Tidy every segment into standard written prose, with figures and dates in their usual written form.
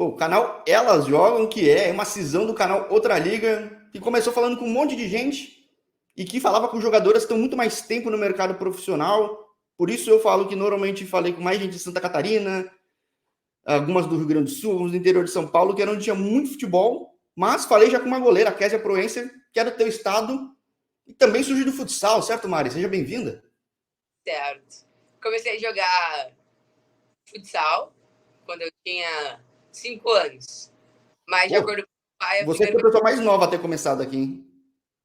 Pô, o canal Elas Jogam, que é uma cisão do canal Outra Liga, que começou falando com um monte de gente e que falava com jogadoras que estão muito mais tempo no mercado profissional. Por isso eu falo que normalmente falei com mais gente de Santa Catarina, algumas do Rio Grande do Sul, algumas do interior de São Paulo, que era onde tinha muito futebol, mas falei já com uma goleira, a Késia Proença, que é do teu estado e também surgiu do futsal, certo, Mari? Seja bem-vinda. Certo. Comecei a jogar futsal quando eu tinha 5 anos. Mas, de Pô, acordo com o pai, eu fui você na... foi a pessoa mais nova a ter começado aqui, hein?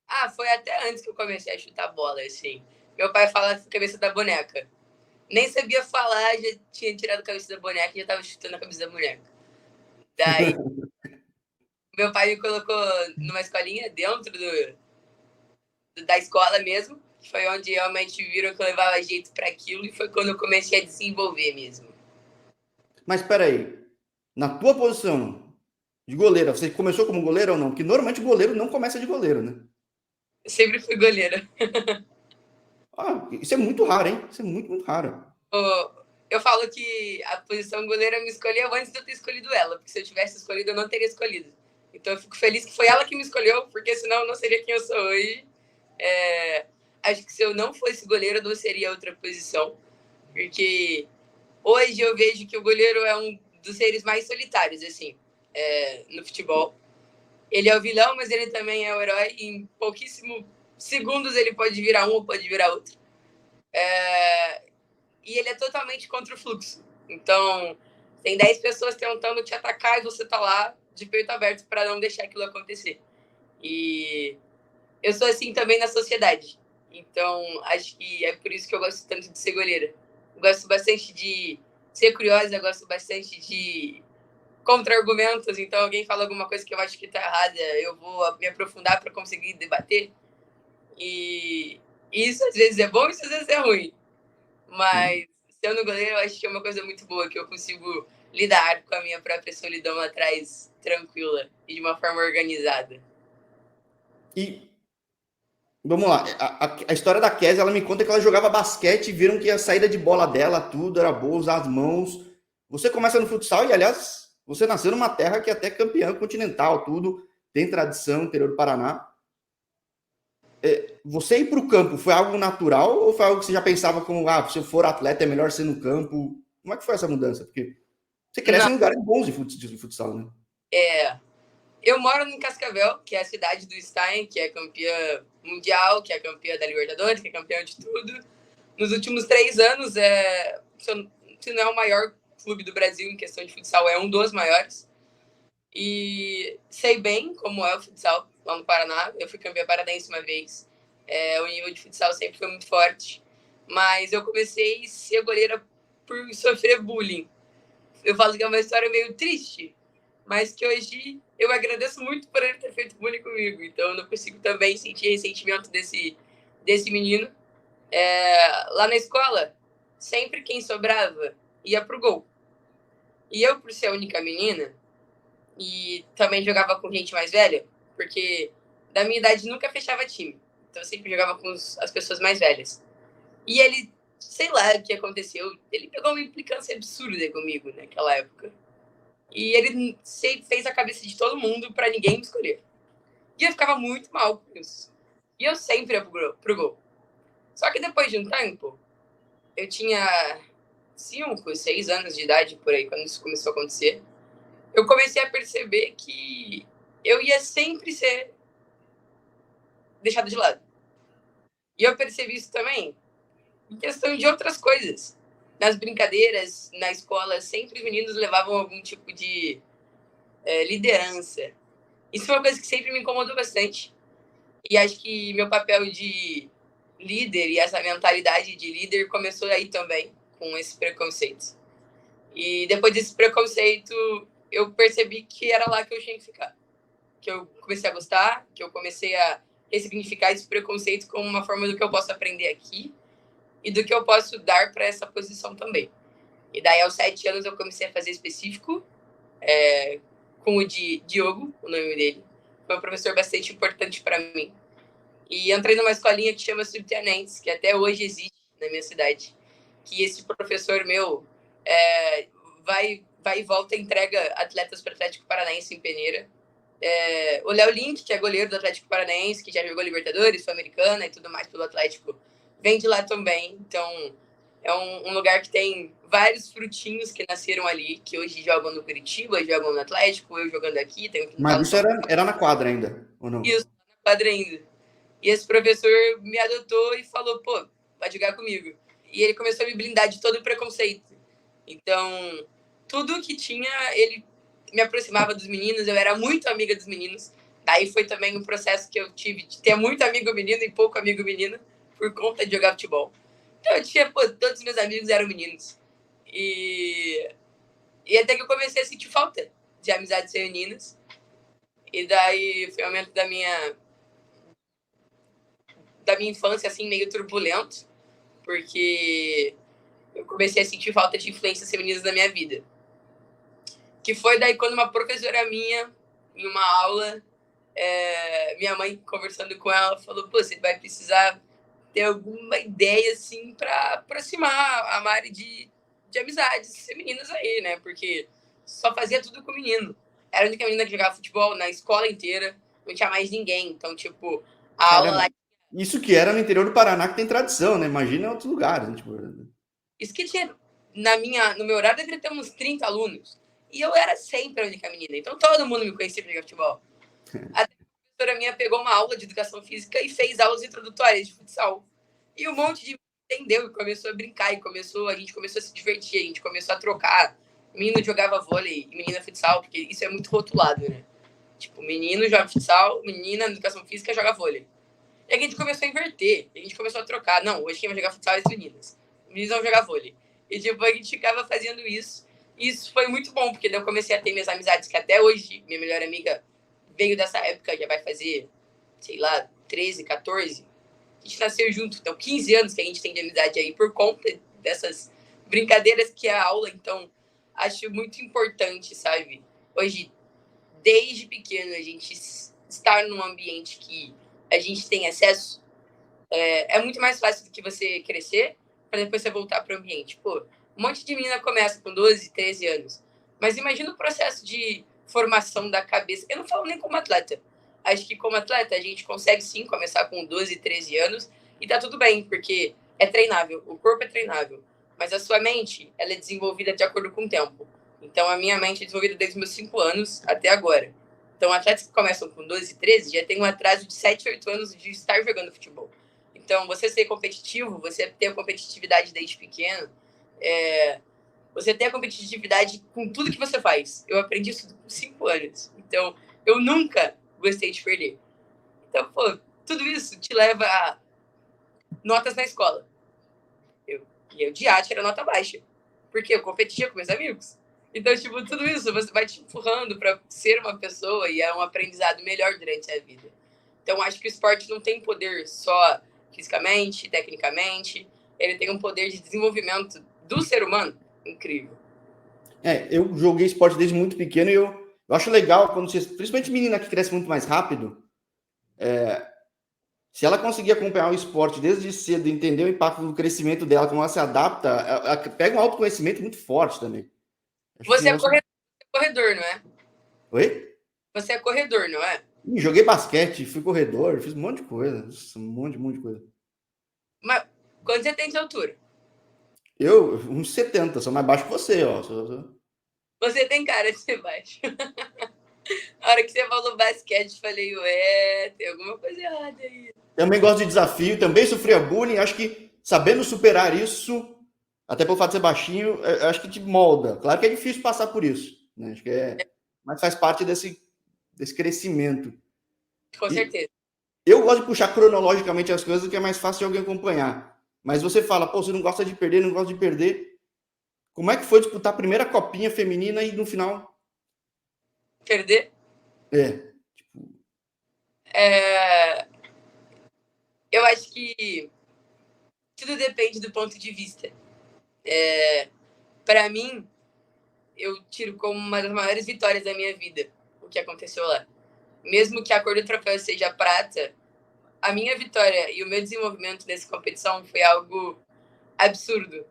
Ah, foi até antes que eu comecei a chutar bola, assim. Meu pai fala cabeça da boneca. Nem sabia falar, já tinha tirado a cabeça da boneca e já tava chutando a cabeça da boneca. Daí, meu pai me colocou numa escolinha dentro da escola mesmo, que foi onde realmente viram que eu levava jeito para aquilo e foi quando eu comecei a desenvolver mesmo. Mas espera aí, na tua posição de goleira, você começou como goleiro ou não? Porque normalmente o goleiro não começa de goleiro, né? Eu sempre fui goleira. Ah, isso é muito raro, hein? Isso é muito, muito raro. Eu falo que a posição goleira me escolheu antes de eu ter escolhido ela, porque se eu tivesse escolhido, eu não teria escolhido. Então eu fico feliz que foi ela que me escolheu, porque senão eu não seria quem eu sou hoje. Acho que se eu não fosse goleiro, eu não seria outra posição, porque hoje eu vejo que o goleiro é um dos seres mais solitários, assim, no futebol. Ele é o vilão, mas ele também é o herói. Em pouquíssimos segundos ele pode virar um ou pode virar outro. E ele é totalmente contra o fluxo. Então, tem 10 pessoas tentando te atacar e você tá lá de peito aberto para não deixar aquilo acontecer. E eu sou assim também na sociedade. Então, acho que é por isso que eu gosto tanto de ser goleira. Eu gosto bastante de ser curiosa, eu gosto bastante de contra-argumentos. Então, alguém fala alguma coisa que eu acho que tá errada, eu vou me aprofundar para conseguir debater. E isso às vezes é bom, isso às vezes é ruim. Mas Sim. sendo goleiro, eu acho que é uma coisa muito boa, que eu consigo lidar com a minha própria solidão atrás tranquila e de uma forma organizada. E vamos lá, a história da Kézia, ela me conta que ela jogava basquete e viram que a saída de bola dela, tudo era boa, usar as mãos. Você começa no futsal e, aliás, você nasceu numa terra que é até campeã continental, tudo, tem tradição, interior do Paraná. Você ir para o campo foi algo natural ou foi algo que você já pensava como, ah, se eu for atleta é melhor ser no campo? Como é que foi essa mudança? Porque você cresce Não, em lugares bons de futsal, né? é, eu moro em Cascavel, que é a cidade do Stein, que é campeã mundial, que é campeã da Libertadores, que é campeã de tudo. Nos últimos 3 anos, se não é o maior clube do Brasil em questão de futsal, é um dos maiores. E sei bem como é o futsal lá no Paraná. Eu fui campeã paranaense uma vez. O nível de futsal sempre foi muito forte. Mas eu comecei a ser goleira por sofrer bullying. Eu falo que é uma história meio triste, mas que hoje eu agradeço muito por ele ter feito bullying comigo. Então eu não consigo também sentir ressentimento desse menino. Lá na escola, sempre quem sobrava ia pro gol. E eu, por ser a única menina, e também jogava com gente mais velha, porque da minha idade nunca fechava time. Então eu sempre jogava com as pessoas mais velhas. E ele, sei lá o que aconteceu, ele pegou uma implicância absurda comigo naquela época. E ele sempre fez a cabeça de todo mundo para ninguém me escolher. E eu ficava muito mal com isso. E eu sempre ia pro gol. Só que depois de um tempo, eu tinha 5, 6 anos de idade por aí, quando isso começou a acontecer. Eu comecei a perceber que eu ia sempre ser deixado de lado. E eu percebi isso também em questão de outras coisas. Nas brincadeiras, na escola, sempre os meninos levavam algum tipo de liderança. Isso foi uma coisa que sempre me incomodou bastante. E acho que meu papel de líder e essa mentalidade de líder começou aí também, com esse preconceito. E depois desse preconceito, eu percebi que era lá que eu tinha que ficar. Que eu comecei a gostar, que eu comecei a ressignificar esse preconceito como uma forma do que eu posso aprender aqui e do que eu posso dar para essa posição também. E daí, aos 7 anos, eu comecei a fazer específico, com o Diogo, o nome dele. Foi um professor bastante importante para mim. E entrei numa escolinha que chama Subtenentes, que até hoje existe na minha cidade. Que esse professor meu vai vai e volta, entrega atletas para o Atlético Paranaense em Peneira. O Léo Link, que é goleiro do Atlético Paranaense, que já jogou Libertadores, Sul-Americana e tudo mais pelo Atlético, vem de lá também. Então, é um lugar que tem vários frutinhos que nasceram ali, que hoje jogam no Curitiba, jogam no Atlético, eu jogando aqui, tem um quintal. Mas isso era na quadra ainda, ou não? Isso, na quadra ainda. E esse professor me adotou e falou, pô, vai jogar comigo. E ele começou a me blindar de todo o preconceito. Então, tudo que tinha, ele me aproximava dos meninos, eu era muito amiga dos meninos. Daí foi também um processo que eu tive de ter muito amigo menino e pouco amigo menina, por conta de jogar futebol. Então, eu tinha, pô, todos os meus amigos eram meninos. E até que eu comecei a sentir falta de amizades femininas. E daí foi um momento da minha infância, assim, meio turbulento, porque eu comecei a sentir falta de influências femininas na minha vida. Que foi daí quando uma professora minha, em uma aula, minha mãe conversando com ela, falou, pô, você vai precisar ter alguma ideia, assim, para aproximar a Mari de amizades femininas aí, né? Porque só fazia tudo com menino. Era a única menina que jogava futebol na escola inteira, não tinha mais ninguém. Então, tipo, a aula lá... Isso que era no interior do Paraná, que tem tradição, né? Imagina em outros lugares. Né? Tipo... Isso que tinha, no meu horário, deveria ter uns 30 alunos. E eu era sempre a única menina. Então, todo mundo me conhecia para jogar futebol. A professora minha pegou uma aula de educação física e fez aulas introdutórias de futsal. E um monte de gente entendeu e começou a brincar. E a gente começou a se divertir. A gente começou a trocar. Menino jogava vôlei e menina futsal, porque isso é muito rotulado, né? Tipo, menino joga futsal, menina na educação física joga vôlei. E a gente começou a inverter. A gente começou a trocar. Não, hoje quem vai jogar futsal é as meninas. Meninos vão jogar vôlei. E, tipo, a gente ficava fazendo isso. E isso foi muito bom, porque daí eu comecei a ter minhas amizades, que até hoje, minha melhor amiga veio dessa época, já vai fazer, sei lá, 13, 14. A gente nasceu junto, então 15 anos que a gente tem de amizade aí, por conta dessas brincadeiras que é a aula. Então, acho muito importante, sabe? Hoje, desde pequeno, a gente estar num ambiente que a gente tem acesso, é muito mais fácil do que você crescer para depois você voltar para o ambiente. Pô, um monte de menina começa com 12, 13 anos. Mas imagina o processo de formação da cabeça. Eu não falo nem como atleta. Acho que como atleta a gente consegue sim começar com 12, 13 anos e tá tudo bem, porque é treinável, o corpo é treinável. Mas a sua mente, ela é desenvolvida de acordo com o tempo. Então a minha mente é desenvolvida desde os meus 5 anos até agora. Então atletas que começam com 12, 13 já tem um atraso de 7, 8 anos de estar jogando futebol. Então, você ser competitivo, você ter a competitividade desde pequeno, você ter a competitividade com tudo que você faz. Eu aprendi isso com 5 anos. Então, eu nunca gostei de perder. Então, pô, tudo isso te leva a notas na escola. Eu de arte era nota baixa, porque eu competia com meus amigos. Então, tipo, tudo isso você vai te empurrando para ser uma pessoa e é um aprendizado melhor durante a vida. Então, acho que o esporte não tem poder só fisicamente, tecnicamente, ele tem um poder de desenvolvimento do ser humano incrível. Eu joguei esporte desde muito pequeno e eu acho legal quando você, principalmente menina que cresce muito mais rápido, se ela conseguir acompanhar o esporte desde cedo, entender o impacto do crescimento dela, como ela se adapta, ela pega um autoconhecimento muito forte também. Você é corredor, não é? Oi? Você é corredor, não é? Joguei basquete, fui corredor, fiz um monte de coisa. Um monte de coisa. Mas quanto você tem de altura? Eu, uns 70, sou mais baixo que você, ó. Você tem cara de ser baixo. Na hora que você falou basquete, falei, ué, tem alguma coisa errada aí. Também gosto de desafio, também sofria bullying. Acho que sabendo superar isso, até pelo fato de ser baixinho, acho que te molda. Claro que é difícil passar por isso, né? Acho que mas faz parte desse crescimento. Com certeza. Eu gosto de puxar cronologicamente as coisas, que é mais fácil de alguém acompanhar. Mas você fala, pô, você não gosta de perder, não gosta de perder. Como é que foi disputar a primeira copinha feminina e no final... Perder? Eu acho que tudo depende do ponto de vista. Para mim, eu tiro como uma das maiores vitórias da minha vida o que aconteceu lá. Mesmo que a cor do troféu seja prata, a minha vitória e o meu desenvolvimento nessa competição foi algo absurdo.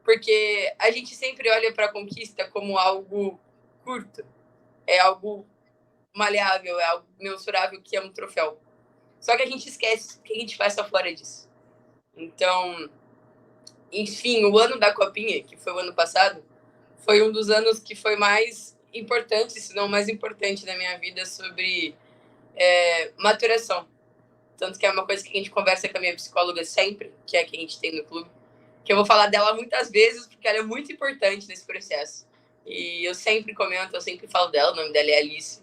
Porque a gente sempre olha para a conquista como algo curto, é algo maleável, é algo mensurável que é um troféu. Só que a gente esquece o que a gente faz só fora disso. Então, enfim, o ano da Copinha, que foi o ano passado, foi um dos anos que foi mais importante, se não mais importante na minha vida sobre maturação. Tanto que é uma coisa que a gente conversa com a minha psicóloga sempre, que é a que a gente tem no clube, que eu vou falar dela muitas vezes, porque ela é muito importante nesse processo. E eu sempre comento, eu sempre falo dela, o nome dela é Alice.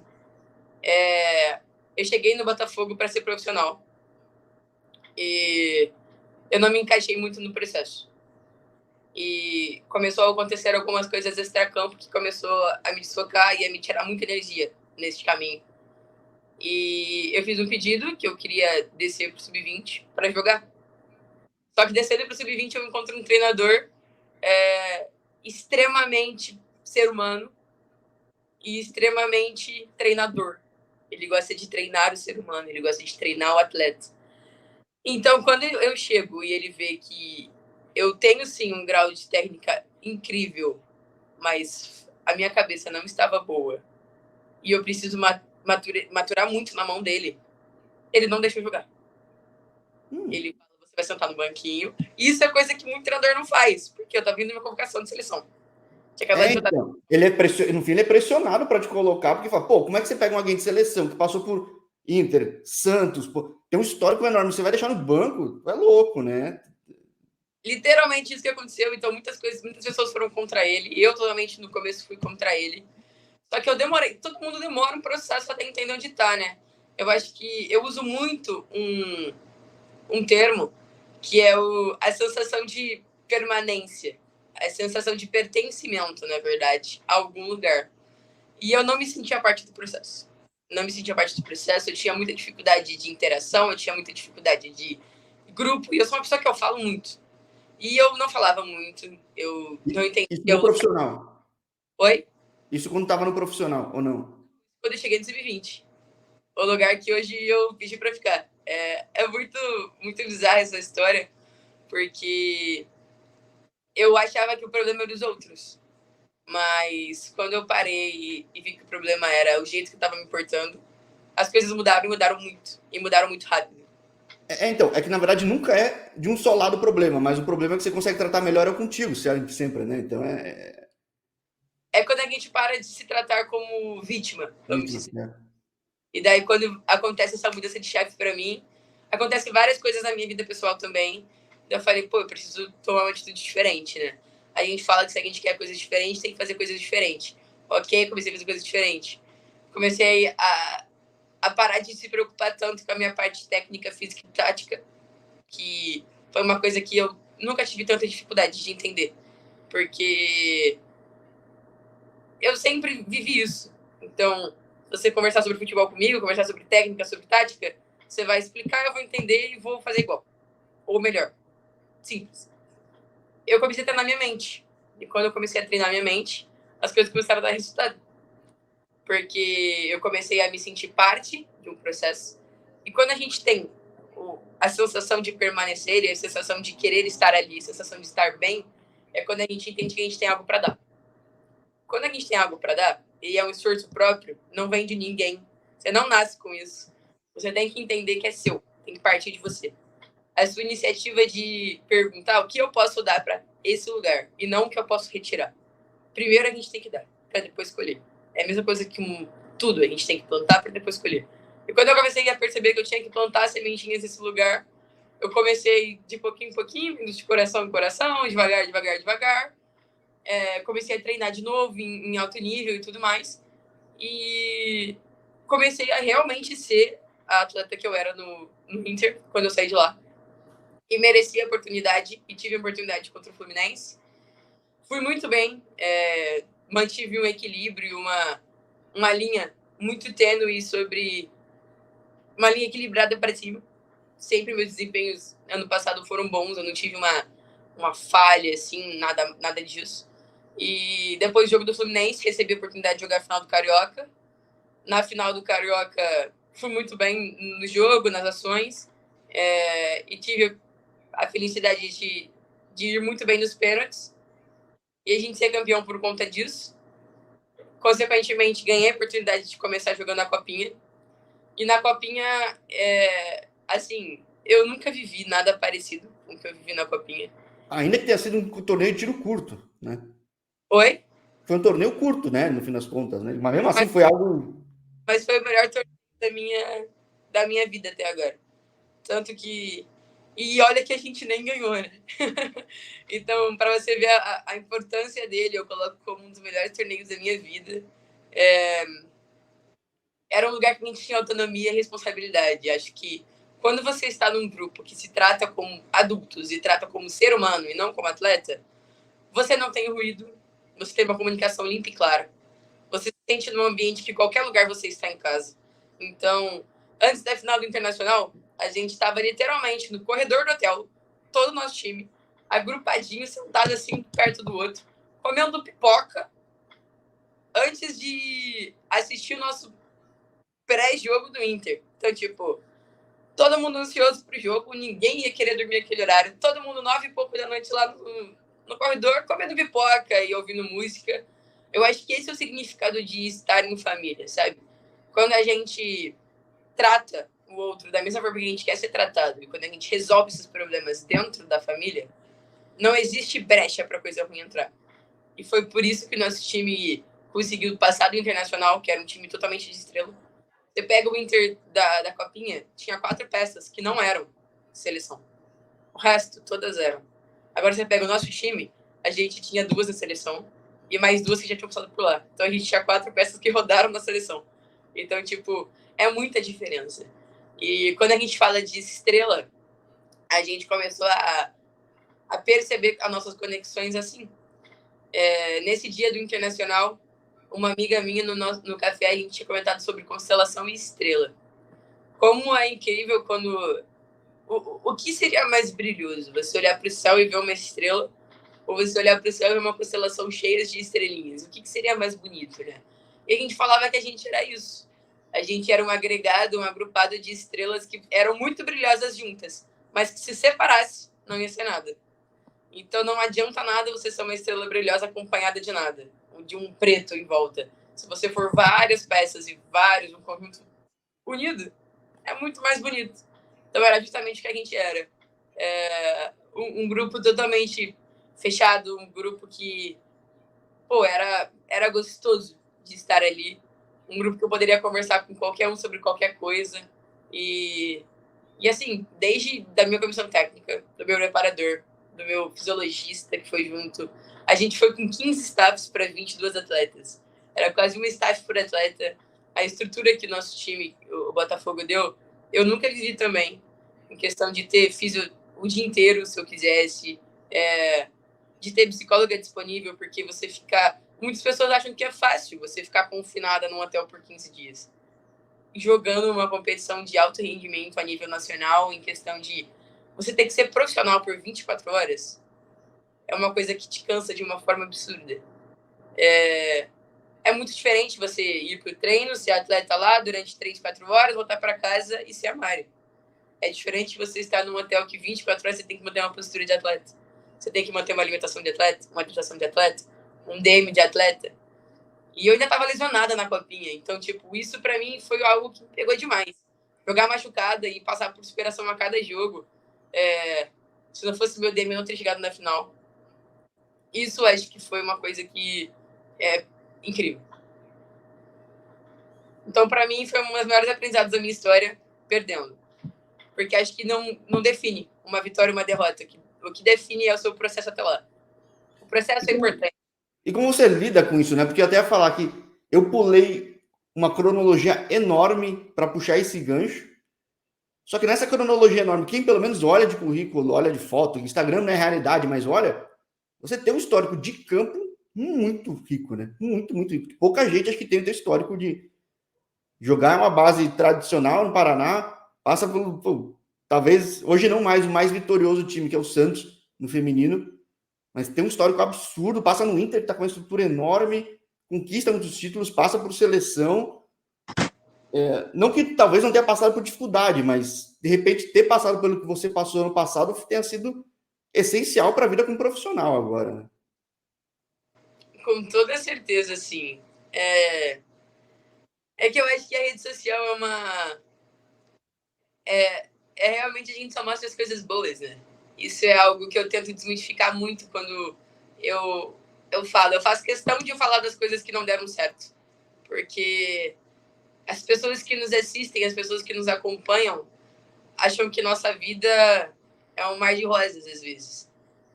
Eu cheguei no Botafogo para ser profissional. E eu não me encaixei muito no processo. E começou a acontecer algumas coisas extra-campo que começou a me desfocar e a me tirar muita energia nesse caminho. E eu fiz um pedido que eu queria descer pro Sub-20 para jogar. Só que descendo pro Sub-20 eu encontro um treinador extremamente ser humano e extremamente treinador. Ele gosta de treinar o ser humano, ele gosta de treinar o atleta. Então, quando eu chego e ele vê que eu tenho, sim, um grau de técnica incrível, mas a minha cabeça não estava boa e eu preciso maturar muito na mão dele, ele não deixa eu jogar. Ele fala, você vai sentar no banquinho. Isso é coisa que muito treinador não faz, porque eu tava vindo numa convocação de seleção. Então, no fim, ele é pressionado para te colocar, porque fala, pô, como é que você pega um alguém de seleção que passou por Inter, Santos, pô, tem um histórico enorme, você vai deixar no banco? É louco, né? Literalmente isso que aconteceu, então muitas pessoas foram contra ele, e eu totalmente no começo fui contra ele. Só que eu demorei, todo mundo demora um processo até entender onde tá, né? Eu acho que eu uso muito um termo que é a sensação de permanência, a sensação de pertencimento, na verdade, a algum lugar. E eu não me sentia parte do processo. Não me sentia parte do processo, eu tinha muita dificuldade de interação, eu tinha muita dificuldade de grupo, e eu sou uma pessoa que eu falo muito. E eu não falava muito, eu não entendia. Isso no profissional? Oi? Isso quando estava no profissional, ou não? Quando eu cheguei no Sub-20. O lugar que hoje eu pedi pra ficar. É muito, muito bizarra essa história, porque eu achava que o problema era dos outros. Mas quando eu parei e vi que o problema era o jeito que eu tava me portando, as coisas mudaram e mudaram muito. E mudaram muito rápido. Então, é que na verdade nunca é de um só lado o problema, mas o problema é que você consegue tratar melhor é contigo, sempre, né? Então É quando a gente para de se tratar como vítima, vamos vítima, dizer. né? E daí, quando acontece essa mudança de chefe pra mim, acontecem várias coisas na minha vida pessoal também. Eu falei, pô, eu preciso tomar uma atitude diferente, né? A gente fala que se a gente quer coisas diferentes, tem que fazer coisas diferentes. Ok, comecei a fazer coisas diferentes. Comecei a parar de se preocupar tanto com a minha parte técnica, física e tática, que foi uma coisa que eu nunca tive tanta dificuldade de entender. Porque eu sempre vivi isso. Então, se você conversar sobre futebol comigo, conversar sobre técnica, sobre tática, você vai explicar, eu vou entender e vou fazer igual. Ou melhor. Simples. Eu comecei a treinar minha mente. E quando eu comecei a treinar minha mente, as coisas começaram a dar resultado. Porque eu comecei a me sentir parte de um processo. E quando a gente tem a sensação de permanecer e a sensação de querer estar ali, a sensação de estar bem, é quando a gente entende que a gente tem algo para dar. Quando a gente tem algo para dar, e é um esforço próprio, não vem de ninguém. Você não nasce com isso. Você tem que entender que é seu, tem que partir de você. A sua iniciativa de perguntar o que eu posso dar para esse lugar e não o que eu posso retirar. Primeiro a gente tem que dar, para depois escolher. É a mesma coisa que tudo, a gente tem que plantar para depois escolher. E quando eu comecei a perceber que eu tinha que plantar sementinhas nesse lugar, eu comecei de pouquinho em pouquinho, indo de coração em coração, devagar, devagar, devagar. Comecei a treinar de novo em alto nível e tudo mais. E comecei a realmente ser a atleta que eu era no Inter, quando eu saí de lá. E mereci a oportunidade, e tive a oportunidade contra o Fluminense. Fui muito bem, mantive um equilíbrio, uma linha muito tênue sobre... Uma linha equilibrada para cima. Sempre meus desempenhos ano passado foram bons, eu não tive uma falha, assim, nada disso. E depois do jogo do Fluminense, recebi a oportunidade de jogar a final do Carioca. Na final do Carioca, fui muito bem no jogo, nas ações. E tive a felicidade de ir muito bem nos pênaltis. e a gente ser campeão por conta disso. Consequentemente, ganhei a oportunidade de começar jogando a Copinha. E na Copinha, assim, eu nunca vivi nada parecido com o que eu vivi na Copinha. Ainda que tenha sido um torneio de tiro curto, né? Oi? Foi um torneio curto, né? No fim das contas, né? Mas mesmo assim Mas, foi algo. mas foi o melhor torneio da minha vida até agora. Tanto que. E olha que a gente nem ganhou, né? Então, para você ver a importância dele, eu coloco como um dos melhores torneios da minha vida. Era um lugar que a gente tinha autonomia e responsabilidade. Acho que quando você está num grupo que se trata como adultos e trata como ser humano e não como atleta, você não tem ruído, você tem uma comunicação limpa e clara. Você se sente num ambiente que qualquer lugar você está em casa. Então, antes da final do Internacional, a gente estava literalmente no corredor do hotel, todo o nosso time, agrupadinho, sentado assim, perto do outro, comendo pipoca, antes de assistir o nosso pré-jogo do Inter. Então, tipo, todo mundo ansioso pro jogo, ninguém ia querer dormir aquele horário, todo mundo 9h pouco da noite lá no corredor, comendo pipoca e ouvindo música. Eu acho que esse é o significado de estar em família, sabe? Quando a gente trata o outro da mesma forma que a gente quer ser tratado, e quando a gente resolve esses problemas dentro da família, não existe brecha para coisa ruim entrar. E foi por isso que o nosso time conseguiu passar do Internacional, que era um time totalmente de estrela. Você pega o Inter da Copinha, tinha 4 peças que não eram seleção. O resto, todas eram. Agora você pega o nosso time, a gente tinha 2 na seleção e mais 2 que já tinham passado por lá. Então a gente tinha 4 peças que rodaram na seleção. Então, tipo, é muita diferença. E quando a gente fala de estrela, a gente começou a perceber as nossas conexões assim. Nesse dia do Internacional, uma amiga minha no café, a gente tinha comentado sobre constelação e estrela. Como é incrível quando... O que seria mais brilhoso? Você olhar para o céu e ver uma estrela? Ou você olhar para o céu e ver uma constelação cheia de estrelinhas? O que seria mais bonito, né? E a gente falava que a gente era isso. A gente era um agregado, um agrupado de estrelas que eram muito brilhosas juntas, mas que se separasse, não ia ser nada. Então não adianta nada você ser uma estrela brilhosa acompanhada de nada, de um preto em volta. Se você for várias peças e vários, um conjunto unido, é muito mais bonito. Então era justamente o que a gente era. Um grupo totalmente fechado, um grupo que, pô, era gostoso de estar ali. Um grupo que eu poderia conversar com qualquer um sobre qualquer coisa. E assim, desde da minha comissão técnica, do meu preparador, do meu fisiologista que foi junto, a gente foi com 15 staffs para 22 atletas. Era quase uma staff por atleta. A estrutura que o nosso time, o Botafogo, deu, eu nunca vivi também. Em questão de ter físio o dia inteiro, se eu quisesse, de ter psicóloga disponível, porque você fica... Muitas pessoas acham que é fácil você ficar confinada num hotel por 15 dias. Jogando uma competição de alto rendimento a nível nacional, em questão de você ter que ser profissional por 24 horas, é uma coisa que te cansa de uma forma absurda. É muito diferente você ir para o treino, ser atleta lá durante 3, 4 horas, voltar para casa e ser a Mari. É diferente você estar num hotel que 24 horas você tem que manter uma postura de atleta. Você tem que manter uma alimentação de atleta, uma alimentação de atleta, um DM de atleta. E eu ainda estava lesionada na Copinha. Então, tipo, isso para mim foi algo que pegou demais. Jogar machucada e passar por superação a cada jogo. Se não fosse meu DM, eu não teria chegado na final. Isso acho que foi uma coisa que é incrível. Então, para mim, foi uma das maiores aprendizados da minha história, perdendo. Porque acho que não define uma vitória e uma derrota. O que define é o seu processo até lá. O processo é importante. E como você lida com isso, né? Porque eu até ia falar que eu pulei uma cronologia enorme para puxar esse gancho. Só que nessa cronologia enorme, quem pelo menos olha de currículo, olha de foto, Instagram não é realidade, mas olha, você tem um histórico de campo muito rico, né? Muito, muito rico. Pouca gente acho que tem o histórico de jogar uma base tradicional no Paraná, passa por talvez, hoje não mais, o mais vitorioso time, que é o Santos, no feminino, mas tem um histórico absurdo, passa no Inter, que está com uma estrutura enorme, conquista muitos títulos, passa por seleção. Não que talvez não tenha passado por dificuldade, mas de repente ter passado pelo que você passou ano passado tenha sido essencial para a vida como profissional agora. Né? Com toda certeza, sim. É que eu acho que a rede social é realmente a gente só mostra as coisas boas, né? Isso é algo que eu tento desmistificar muito quando eu, eu falo. Eu faço questão de falar das coisas que não deram certo. Porque as pessoas que nos assistem, as pessoas que nos acompanham, acham que nossa vida é um mar de rosas, às vezes.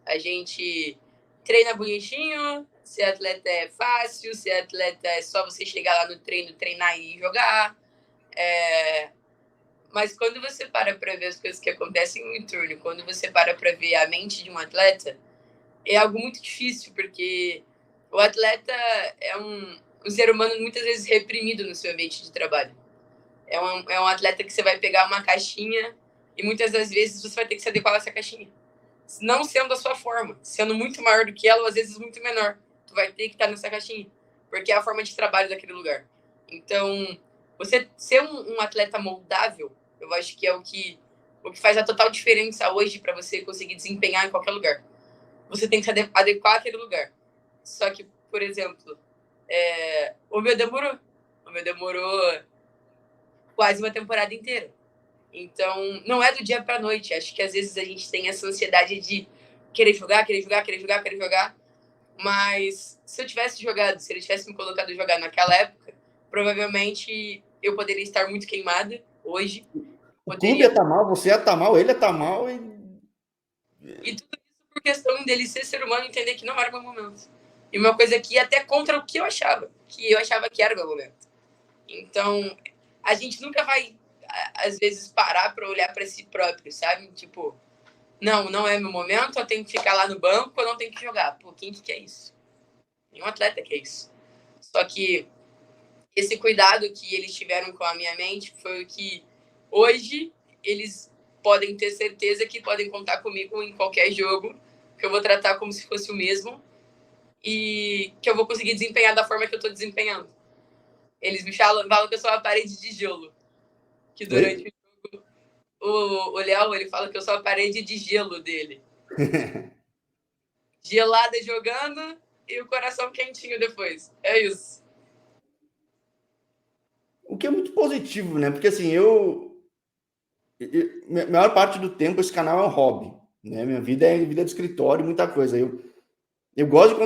A gente treina bonitinho, ser atleta é fácil, ser atleta é só você chegar lá no treino, treinar e jogar. Mas quando você para ver as coisas que acontecem no entorno, quando você para ver a mente de um atleta, é algo muito difícil, porque o atleta é um ser humano muitas vezes reprimido no seu ambiente de trabalho. É um atleta que você vai pegar uma caixinha e muitas das vezes você vai ter que se adequar a essa caixinha. Não sendo a sua forma, sendo muito maior do que ela, ou às vezes muito menor. Tu vai ter que estar nessa caixinha, porque é a forma de trabalho daquele lugar. Então, você ser um atleta moldável, eu acho que é o que faz a total diferença hoje para você conseguir desempenhar em qualquer lugar. Você tem que se adequar àquele lugar. Só que, por exemplo, o meu demorou. O meu demorou quase uma temporada inteira. Então, não é do dia para noite. Acho que às vezes a gente tem essa ansiedade de querer jogar, querer jogar, querer jogar, querer jogar. Mas se eu tivesse jogado, se ele tivesse me colocado a jogar naquela época, provavelmente eu poderia estar muito queimada hoje. O clube ia Poderia. estar mal, você ia estar mal, ele ia estar mal. E tudo isso por questão dele ser humano e entender que não era o meu momento. E uma coisa que ia até contra o que eu achava que era o meu momento. Então, a gente nunca vai, às vezes, parar para olhar para si próprio, sabe? Tipo, não é meu momento, eu tenho que ficar lá no banco, eu não tenho que jogar. Pô, quem que quer isso? Nenhum atleta quer isso. Só que esse cuidado que eles tiveram com a minha mente foi o que hoje eles podem ter certeza que podem contar comigo em qualquer jogo, que eu vou tratar como se fosse o mesmo e que eu vou conseguir desempenhar da forma que eu estou desempenhando. Eles me falam que eu sou uma parede de gelo, que Oi? durante o Léo, ele fala que eu sou a parede de gelo dele. Gelada jogando e o coração quentinho depois. É isso. O que é muito positivo, né? Porque assim, maior parte do tempo esse canal é um hobby, né? Minha vida é vida de escritório, muita coisa. Eu gosto de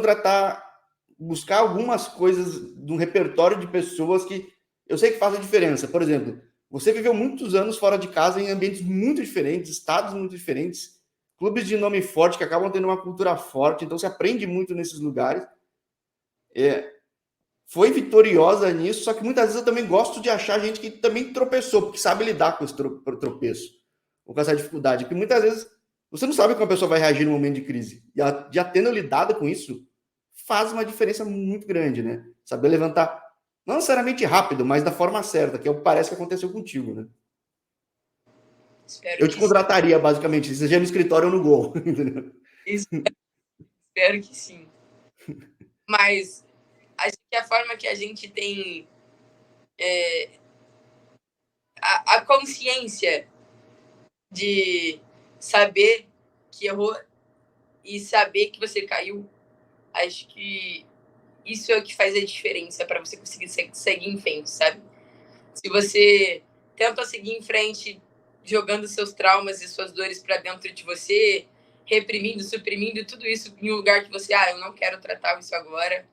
buscar algumas coisas de um repertório de pessoas que eu sei que fazem diferença. Por exemplo, você viveu muitos anos fora de casa em ambientes muito diferentes, estados muito diferentes, clubes de nome forte que acabam tendo uma cultura forte, então você aprende muito nesses lugares. Foi vitoriosa nisso, só que muitas vezes eu também gosto de achar gente que também tropeçou, porque sabe lidar com esse tropeço, ou com essa dificuldade, porque muitas vezes você não sabe como a pessoa vai reagir no momento de crise. E ela, já tendo lidado com isso, faz uma diferença muito grande, né? Saber levantar, não necessariamente rápido, mas da forma certa, que é o que parece que aconteceu contigo, né? Espero Eu te que sim. contrataria, basicamente, seja no escritório ou no gol. Espero que sim. Mas acho que a forma que a gente tem a consciência de saber que errou e saber que você caiu, acho que isso é o que faz a diferença para você conseguir seguir em frente, sabe? Se você tenta seguir em frente jogando seus traumas e suas dores para dentro de você, reprimindo, suprimindo tudo isso em um lugar que você, eu não quero tratar isso agora,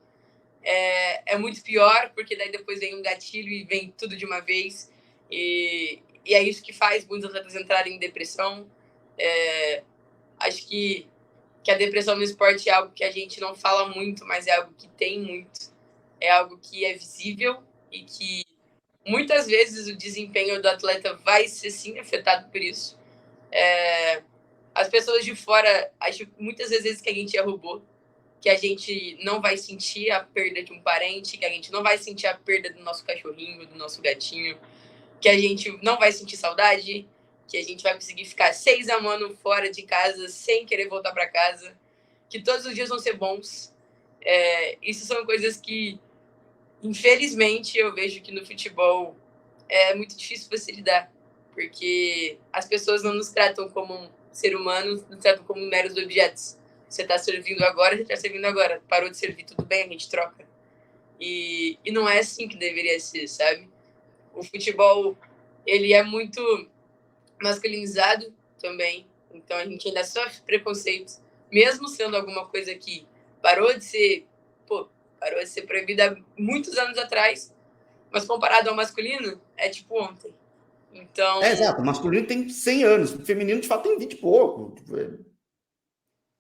é muito pior, porque daí depois vem um gatilho e vem tudo de uma vez. E é isso que faz muitos atletas entrarem em depressão. Acho que a depressão no esporte é algo que a gente não fala muito, mas é algo que tem muito. É algo que é visível e que muitas vezes o desempenho do atleta vai ser sim afetado por isso. As pessoas de fora acham muitas vezes que a gente é robô, que a gente não vai sentir a perda de um parente, que a gente não vai sentir a perda do nosso cachorrinho, do nosso gatinho, que a gente não vai sentir saudade, que a gente vai conseguir ficar 6 anos fora de casa sem querer voltar para casa, que todos os dias vão ser bons. Isso são coisas que, infelizmente, eu vejo que no futebol é muito difícil você lidar, porque as pessoas não nos tratam como ser humanos, nos tratam como meros objetos. Você tá servindo agora, a gente tá servindo agora. Parou de servir, tudo bem, a gente troca. E não é assim que deveria ser, sabe? O futebol, ele é muito masculinizado também. Então a gente ainda sofre preconceitos, mesmo sendo alguma coisa que parou de ser proibida há muitos anos atrás, mas comparado ao masculino, é tipo ontem. Então. Exato. O masculino tem 100 anos. O feminino, de fato, tem 20 e pouco. Acho que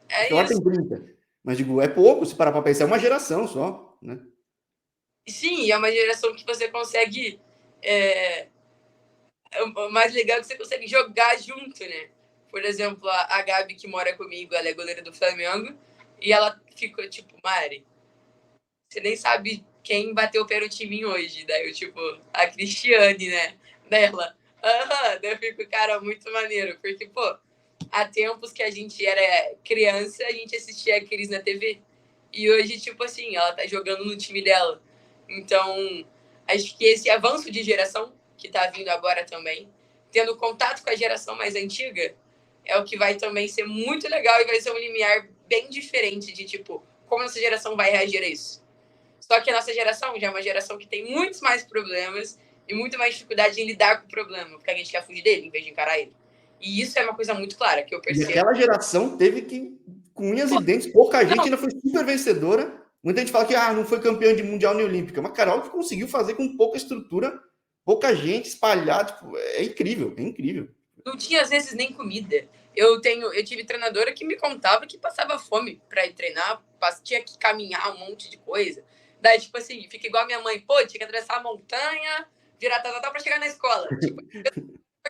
É agora isso. tem 30. Mas, digo, é pouco se parar para pensar. É uma geração só, né? Sim, é uma geração que você consegue. O mais legal é que você consegue jogar junto, né? Por exemplo, a Gabi, que mora comigo, ela é goleira do Flamengo, e ela ficou tipo, Mari, você nem sabe quem bateu o pênalti em mim hoje. Daí eu, tipo, a Cristiane, né? Daí ela, aham, daí eu fico, cara, muito maneiro, porque, pô, há tempos que a gente era criança, a gente assistia a Cris na TV. E hoje, tipo assim, ela tá jogando no time dela. Então, acho que esse avanço de geração que tá vindo agora também, tendo contato com a geração mais antiga, é o que vai também ser muito legal e vai ser um limiar bem diferente de, tipo, como essa geração vai reagir a isso. Só que a nossa geração já é uma geração que tem muitos mais problemas e muito mais dificuldade em lidar com o problema, porque a gente quer fugir dele em vez de encarar ele. E isso é uma coisa muito clara que eu E percebo. aquela geração teve que, com unhas Pô, e dentes, pouca gente não, ainda foi super vencedora. Muita gente fala que não foi campeão de mundial nem olímpica, mas Carol que conseguiu fazer com pouca estrutura, pouca gente espalhada, tipo, é incrível, é incrível. não tinha às vezes nem comida. Eu tive treinadora que me contava que passava fome para ir treinar, tinha que caminhar um monte de coisa. Daí, tipo assim, fica igual a minha mãe, pô, tinha que atravessar a montanha, virar tal para chegar na escola. Tipo,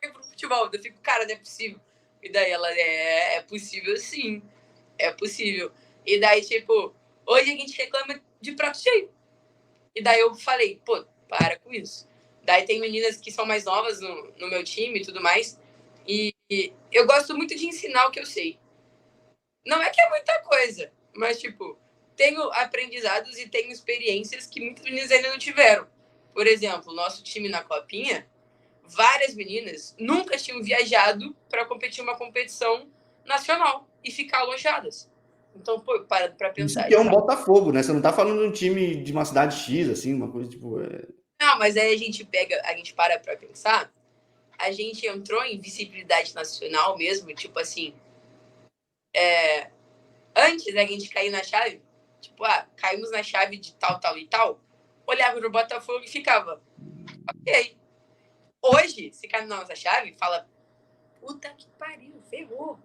eu pro futebol. Eu fico, cara, não é possível. E daí ela, é possível sim, é possível. E daí, tipo, hoje a gente reclama de prato cheio. E daí eu falei, pô, para com isso. Daí tem meninas que são mais novas no meu time e tudo mais. E eu gosto muito de ensinar o que eu sei. Não é que é muita coisa, mas, tipo, tenho aprendizados e tenho experiências que muitas meninas ainda não tiveram. Por exemplo, nosso time na Copinha, várias meninas nunca tinham viajado para competir uma competição nacional e ficar alojadas. Então, pô, para Isso pensar. que é um Botafogo, né? Você não tá falando de um time de uma cidade X, assim, uma coisa tipo. Não, mas aí a gente para pensar, a gente entrou em visibilidade nacional mesmo, tipo assim, antes da gente cair na chave, tipo, caímos na chave de tal, tal e tal, olhava pro Botafogo e ficava, ok. Hoje, se cai na nossa chave, fala, puta que pariu, ferrou.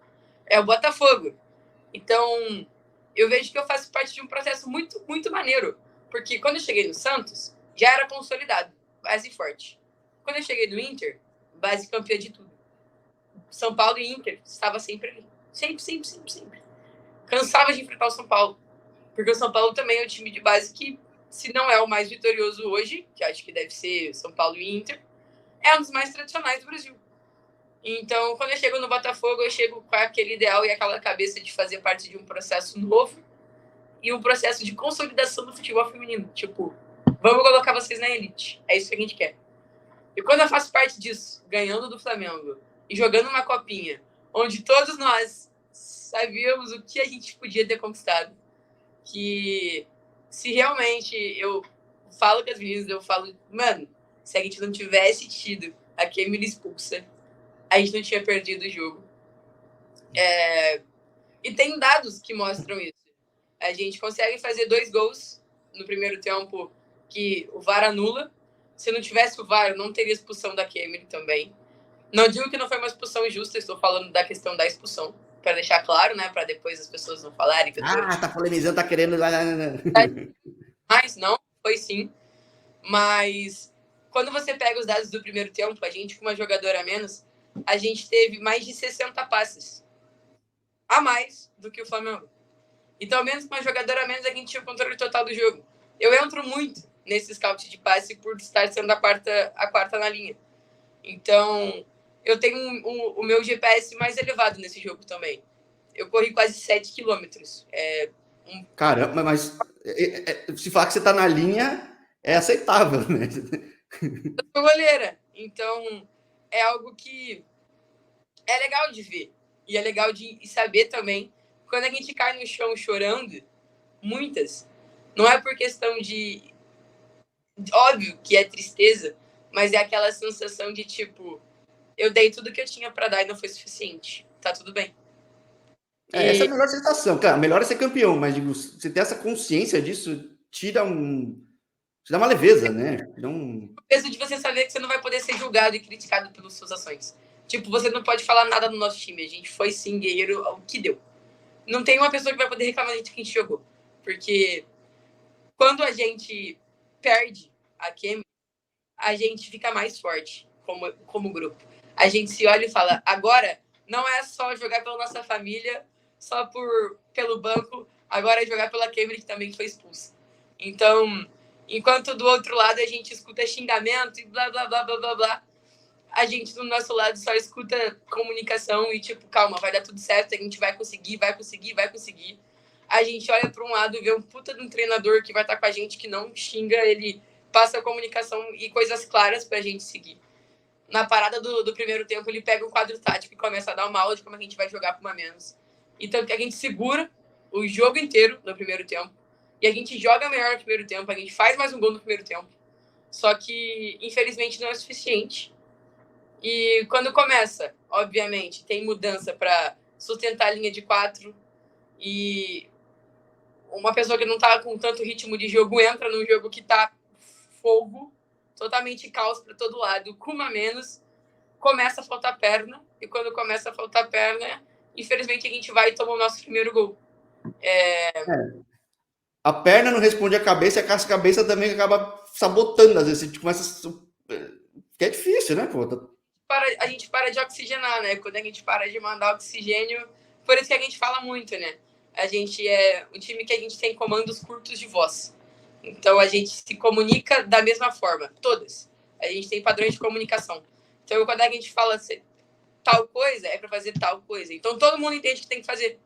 É o Botafogo. Então, eu vejo que eu faço parte de um processo muito, muito maneiro. Porque quando eu cheguei no Santos, já era consolidado, base forte. Quando eu cheguei no Inter, base campeã de tudo. São Paulo e Inter estava sempre ali. Sempre, sempre, sempre, sempre. Cansava de enfrentar o São Paulo. Porque o São Paulo também é um time de base que, se não é o mais vitorioso hoje, que acho que deve ser São Paulo e Inter, é um dos mais tradicionais do Brasil. Então, quando eu chego no Botafogo, eu chego com aquele ideal e aquela cabeça de fazer parte de um processo novo e um processo de consolidação do futebol feminino. Tipo, vamos colocar vocês na elite. É isso que a gente quer. E quando eu faço parte disso, ganhando do Flamengo e jogando uma copinha, onde todos nós sabíamos o que a gente podia ter conquistado, que se realmente eu falo com as meninas, eu falo, mano, se a gente não tivesse tido a Kemily expulsa, a gente não tinha perdido o jogo. E tem dados que mostram isso. A gente consegue fazer 2 gols no primeiro tempo que o VAR anula. Se não tivesse o VAR, não teria expulsão da Kemily também. Não digo que não foi uma expulsão justa, estou falando da questão da expulsão, para deixar claro, né, para depois as pessoas não falarem que eu tô... Tá polemizando, tá querendo. Mas não, foi sim. Mas quando você pega os dados do primeiro tempo, a gente com uma jogadora a menos, a gente teve mais de 60 passes a mais do que o Flamengo. Então, ao menos com uma jogadora a menos, a gente tinha o controle total do jogo. Eu entro muito nesse scout de passe por estar sendo a quarta na linha. Então, eu tenho o meu GPS mais elevado nesse jogo também. Eu corri quase 7 quilômetros. Caramba, mas se falar que você tá na linha, é aceitável, né? Eu sou goleira. Então, é algo que é legal de ver. E é legal de saber também quando a gente cai no chão chorando, muitas, não é por questão de... Óbvio que é tristeza, mas é aquela sensação de, tipo, eu dei tudo que eu tinha pra dar e não foi suficiente. Tá tudo bem. Essa é E a melhor sensação. Claro, melhor é ser campeão, mas digo, você ter essa consciência disso te dá uma leveza, né? o peso de você saber que você não vai poder ser julgado e criticado pelas suas ações. Tipo, você não pode falar nada no nosso time. A gente foi, sim, guerreiro, o que deu. Não tem uma pessoa que vai poder reclamar da gente que a gente jogou. Porque quando a gente perde a Kemi, a gente fica mais forte como grupo. A gente se olha e fala, agora não é só jogar pela nossa família, só pelo banco, agora é jogar pela Kemi, que também foi expulsa. Então, enquanto do outro lado a gente escuta xingamento e blá, blá, blá, blá, blá, blá, a gente do nosso lado só escuta comunicação e tipo, calma, vai dar tudo certo, a gente vai conseguir, vai conseguir, vai conseguir. A gente olha para um lado e vê um puta de um treinador que vai estar com a gente, que não xinga, ele passa a comunicação e coisas claras pra gente seguir. Na parada do primeiro tempo, ele pega o quadro tático e começa a dar uma aula de como a gente vai jogar com uma menos. Então, a gente segura o jogo inteiro no primeiro tempo e a gente joga melhor no primeiro tempo, a gente faz mais um gol no primeiro tempo. Só que, infelizmente, não é suficiente. E quando começa, obviamente, tem mudança para sustentar a linha de 4 e uma pessoa que não tá com tanto ritmo de jogo entra num jogo que tá fogo, totalmente caos para todo lado, com uma menos, começa a faltar perna, e quando começa a faltar perna, infelizmente a gente vai e toma o nosso primeiro gol. A perna não responde a cabeça e a cabeça também acaba sabotando. Às vezes a gente começa. Que é difícil, né, pô? A gente para de oxigenar, né? Quando a gente para de mandar oxigênio, por isso que a gente fala muito, né? A gente é um time que a gente tem comandos curtos de voz. Então a gente se comunica da mesma forma, todas. A gente tem padrões de comunicação. Então quando a gente fala tal coisa, é para fazer tal coisa. Então todo mundo entende que tem que fazer.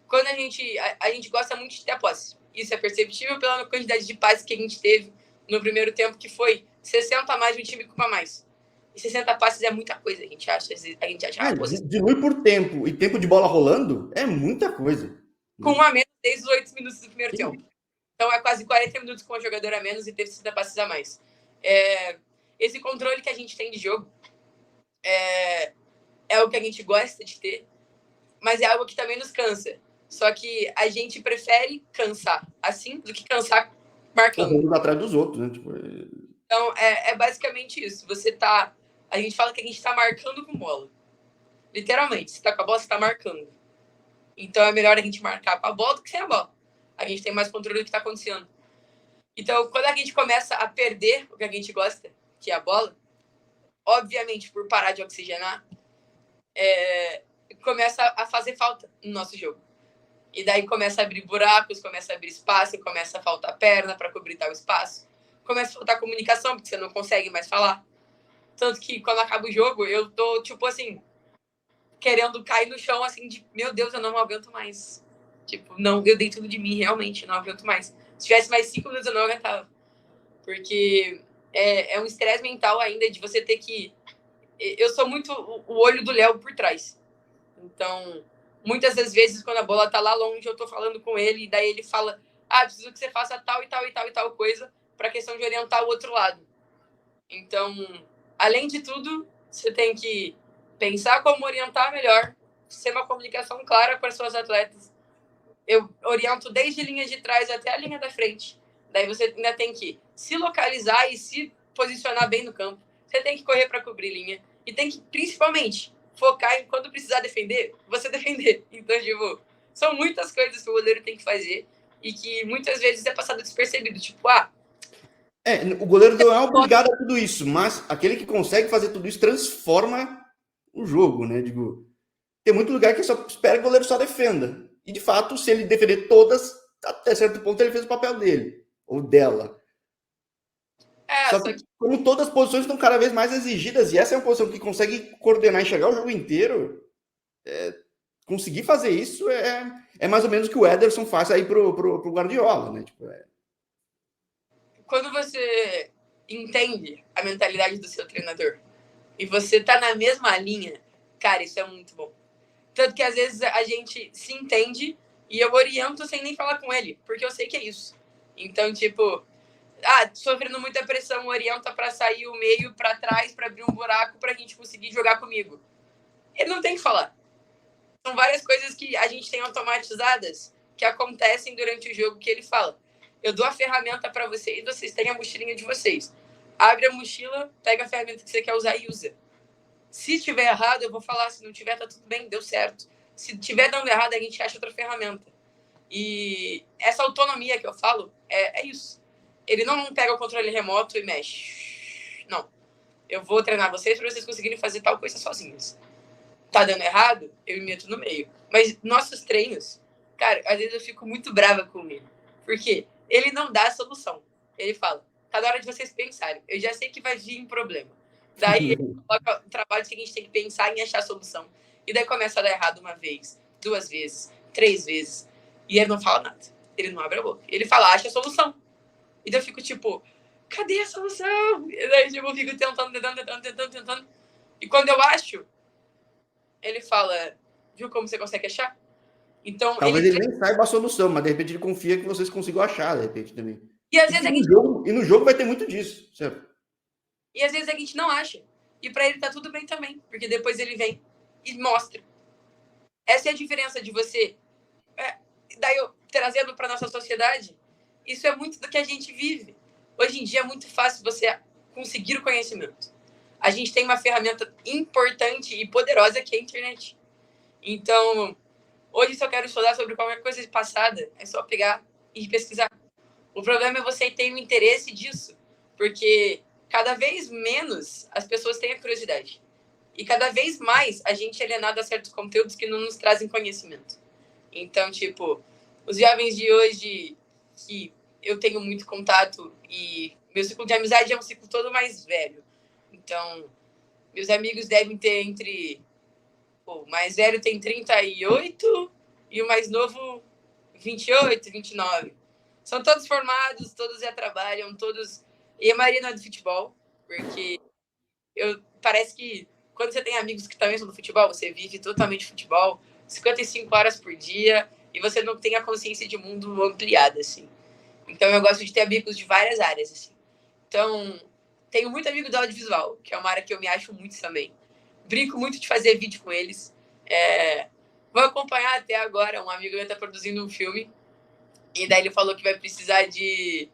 Quando a gente gosta muito de ter a posse. Isso é perceptível pela quantidade de passes que a gente teve no primeiro tempo, que foi 60 a mais de um time com uma mais. E 60 passes é muita coisa, a gente acha. A gente acha uma posição. Dilui por tempo e tempo de bola rolando é muita coisa. Com uma menos desde os 8 minutos do primeiro tempo. Então é quase 40 minutos com a jogadora a menos e teve 60 passes a mais. Esse controle que a gente tem de jogo é o que a gente gosta de ter, mas é algo que também nos cansa. Só que a gente prefere cansar assim do que cansar marcando. Correndo atrás dos outros, né? Tipo, Então é basicamente isso. A gente fala que a gente está marcando com bola. Literalmente, você tá com a bola, você tá marcando. Então é melhor a gente marcar com a bola do que sem a bola. A gente tem mais controle do que está acontecendo. Então, quando a gente começa a perder o que a gente gosta, que é a bola, obviamente, por parar de oxigenar, começa a fazer falta no nosso jogo. E daí começa a abrir buracos, começa a abrir espaço, começa a faltar perna para cobrir tal espaço. Começa a faltar comunicação, porque você não consegue mais falar. Tanto que quando acaba o jogo, eu tô, tipo assim, querendo cair no chão, assim, de, meu Deus, eu não aguento mais. Tipo, não, eu dei tudo de mim, realmente, não aguento mais. Se tivesse mais 5 minutos, eu não aguentava. Porque é um estresse mental ainda de você ter que... Eu sou muito o olho do Léo por trás. Então, muitas das vezes, quando a bola tá lá longe, eu tô falando com ele, e daí ele fala, preciso que você faça tal e tal e tal e tal coisa pra questão de orientar o outro lado. Então, além de tudo, você tem que pensar como orientar melhor, ser uma comunicação clara para as suas atletas. Eu oriento desde a linha de trás até a linha da frente. Daí você ainda tem que se localizar e se posicionar bem no campo. Você tem que correr para cobrir linha. E tem que, principalmente, focar em quando precisar defender, você defender. Então, tipo, são muitas coisas que o goleiro tem que fazer e que muitas vezes é passado despercebido. Tipo, o goleiro não é obrigado a tudo isso, mas aquele que consegue fazer tudo isso transforma o jogo, né? Digo, tem muito lugar que só espera que o goleiro só defenda. E de fato, se ele defender todas, até certo ponto ele fez o papel dele ou dela. Só que, como todas as posições estão cada vez mais exigidas, e essa é uma posição que consegue coordenar e chegar o jogo inteiro, conseguir fazer isso é mais ou menos o que o Ederson faz aí pro Guardiola, né? Tipo, Quando você entende a mentalidade do seu treinador e você tá na mesma linha, cara, isso é muito bom. Tanto que às vezes a gente se entende e eu oriento sem nem falar com ele, porque eu sei que é isso. Então, tipo, sofrendo muita pressão, orienta para sair o meio para trás, para abrir um buraco pra gente conseguir jogar comigo. Ele não tem que falar. São várias coisas que a gente tem automatizadas que acontecem durante o jogo que ele fala. Eu dou a ferramenta para vocês e vocês têm a mochilinha de vocês. Abre a mochila, pega a ferramenta que você quer usar e usa. Se tiver errado, eu vou falar. Se não tiver, tá tudo bem, deu certo. Se tiver dando errado, a gente acha outra ferramenta. E essa autonomia que eu falo é isso. Ele não pega o controle remoto e mexe. Não. Eu vou treinar vocês para vocês conseguirem fazer tal coisa sozinhos. Tá dando errado, eu me meto no meio. Mas nossos treinos, cara, às vezes eu fico muito brava com ele. Porque ele não dá a solução. Ele fala, tá na hora de vocês pensarem. Eu já sei que vai vir um problema. Daí ele coloca o trabalho seguinte, a gente tem que pensar em achar a solução. E daí começa a dar errado uma vez, 2 vezes, 3 vezes. E ele não fala nada. Ele não abre a boca. Ele fala, acha a solução. E daí eu fico tipo, cadê a solução? E daí tipo, eu fico tentando. E quando eu acho, ele fala, viu como você consegue achar? Então, Talvez ele nem saiba a solução, mas de repente ele confia que vocês consigam achar, de repente também. E às vezes no jogo vai ter muito disso, certo? E às vezes a gente não acha. E para ele tá tudo bem também, porque depois ele vem e mostra. Essa é a diferença de você. Daí eu trazendo para nossa sociedade, isso é muito do que a gente vive. Hoje em dia é muito fácil você conseguir o conhecimento. A gente tem uma ferramenta importante e poderosa que é a internet. Então, hoje, se eu quero estudar sobre qualquer coisa passada, é só pegar e pesquisar. O problema é você ter o interesse disso, porque cada vez menos as pessoas têm a curiosidade. E cada vez mais a gente é alienado a certos conteúdos que não nos trazem conhecimento. Então, tipo, os jovens de hoje, que eu tenho muito contato, e meu ciclo de amizade é um ciclo todo mais velho. Então, meus amigos devem ter entre... o mais velho tem 38 e o mais novo 28, 29. São todos formados, todos já trabalham, todos... E a maioria não é do futebol, porque parece que quando você tem amigos que também são do futebol, você vive totalmente futebol, 55 horas por dia, e você não tem a consciência de mundo ampliada, assim. Então, eu gosto de ter amigos de várias áreas, assim. Então, tenho muito amigo do audiovisual, que é uma área que eu me acho muito também. Brinco muito de fazer vídeo com eles. Vou acompanhar até agora, um amigo meu está produzindo um filme, e daí ele falou que vai precisar de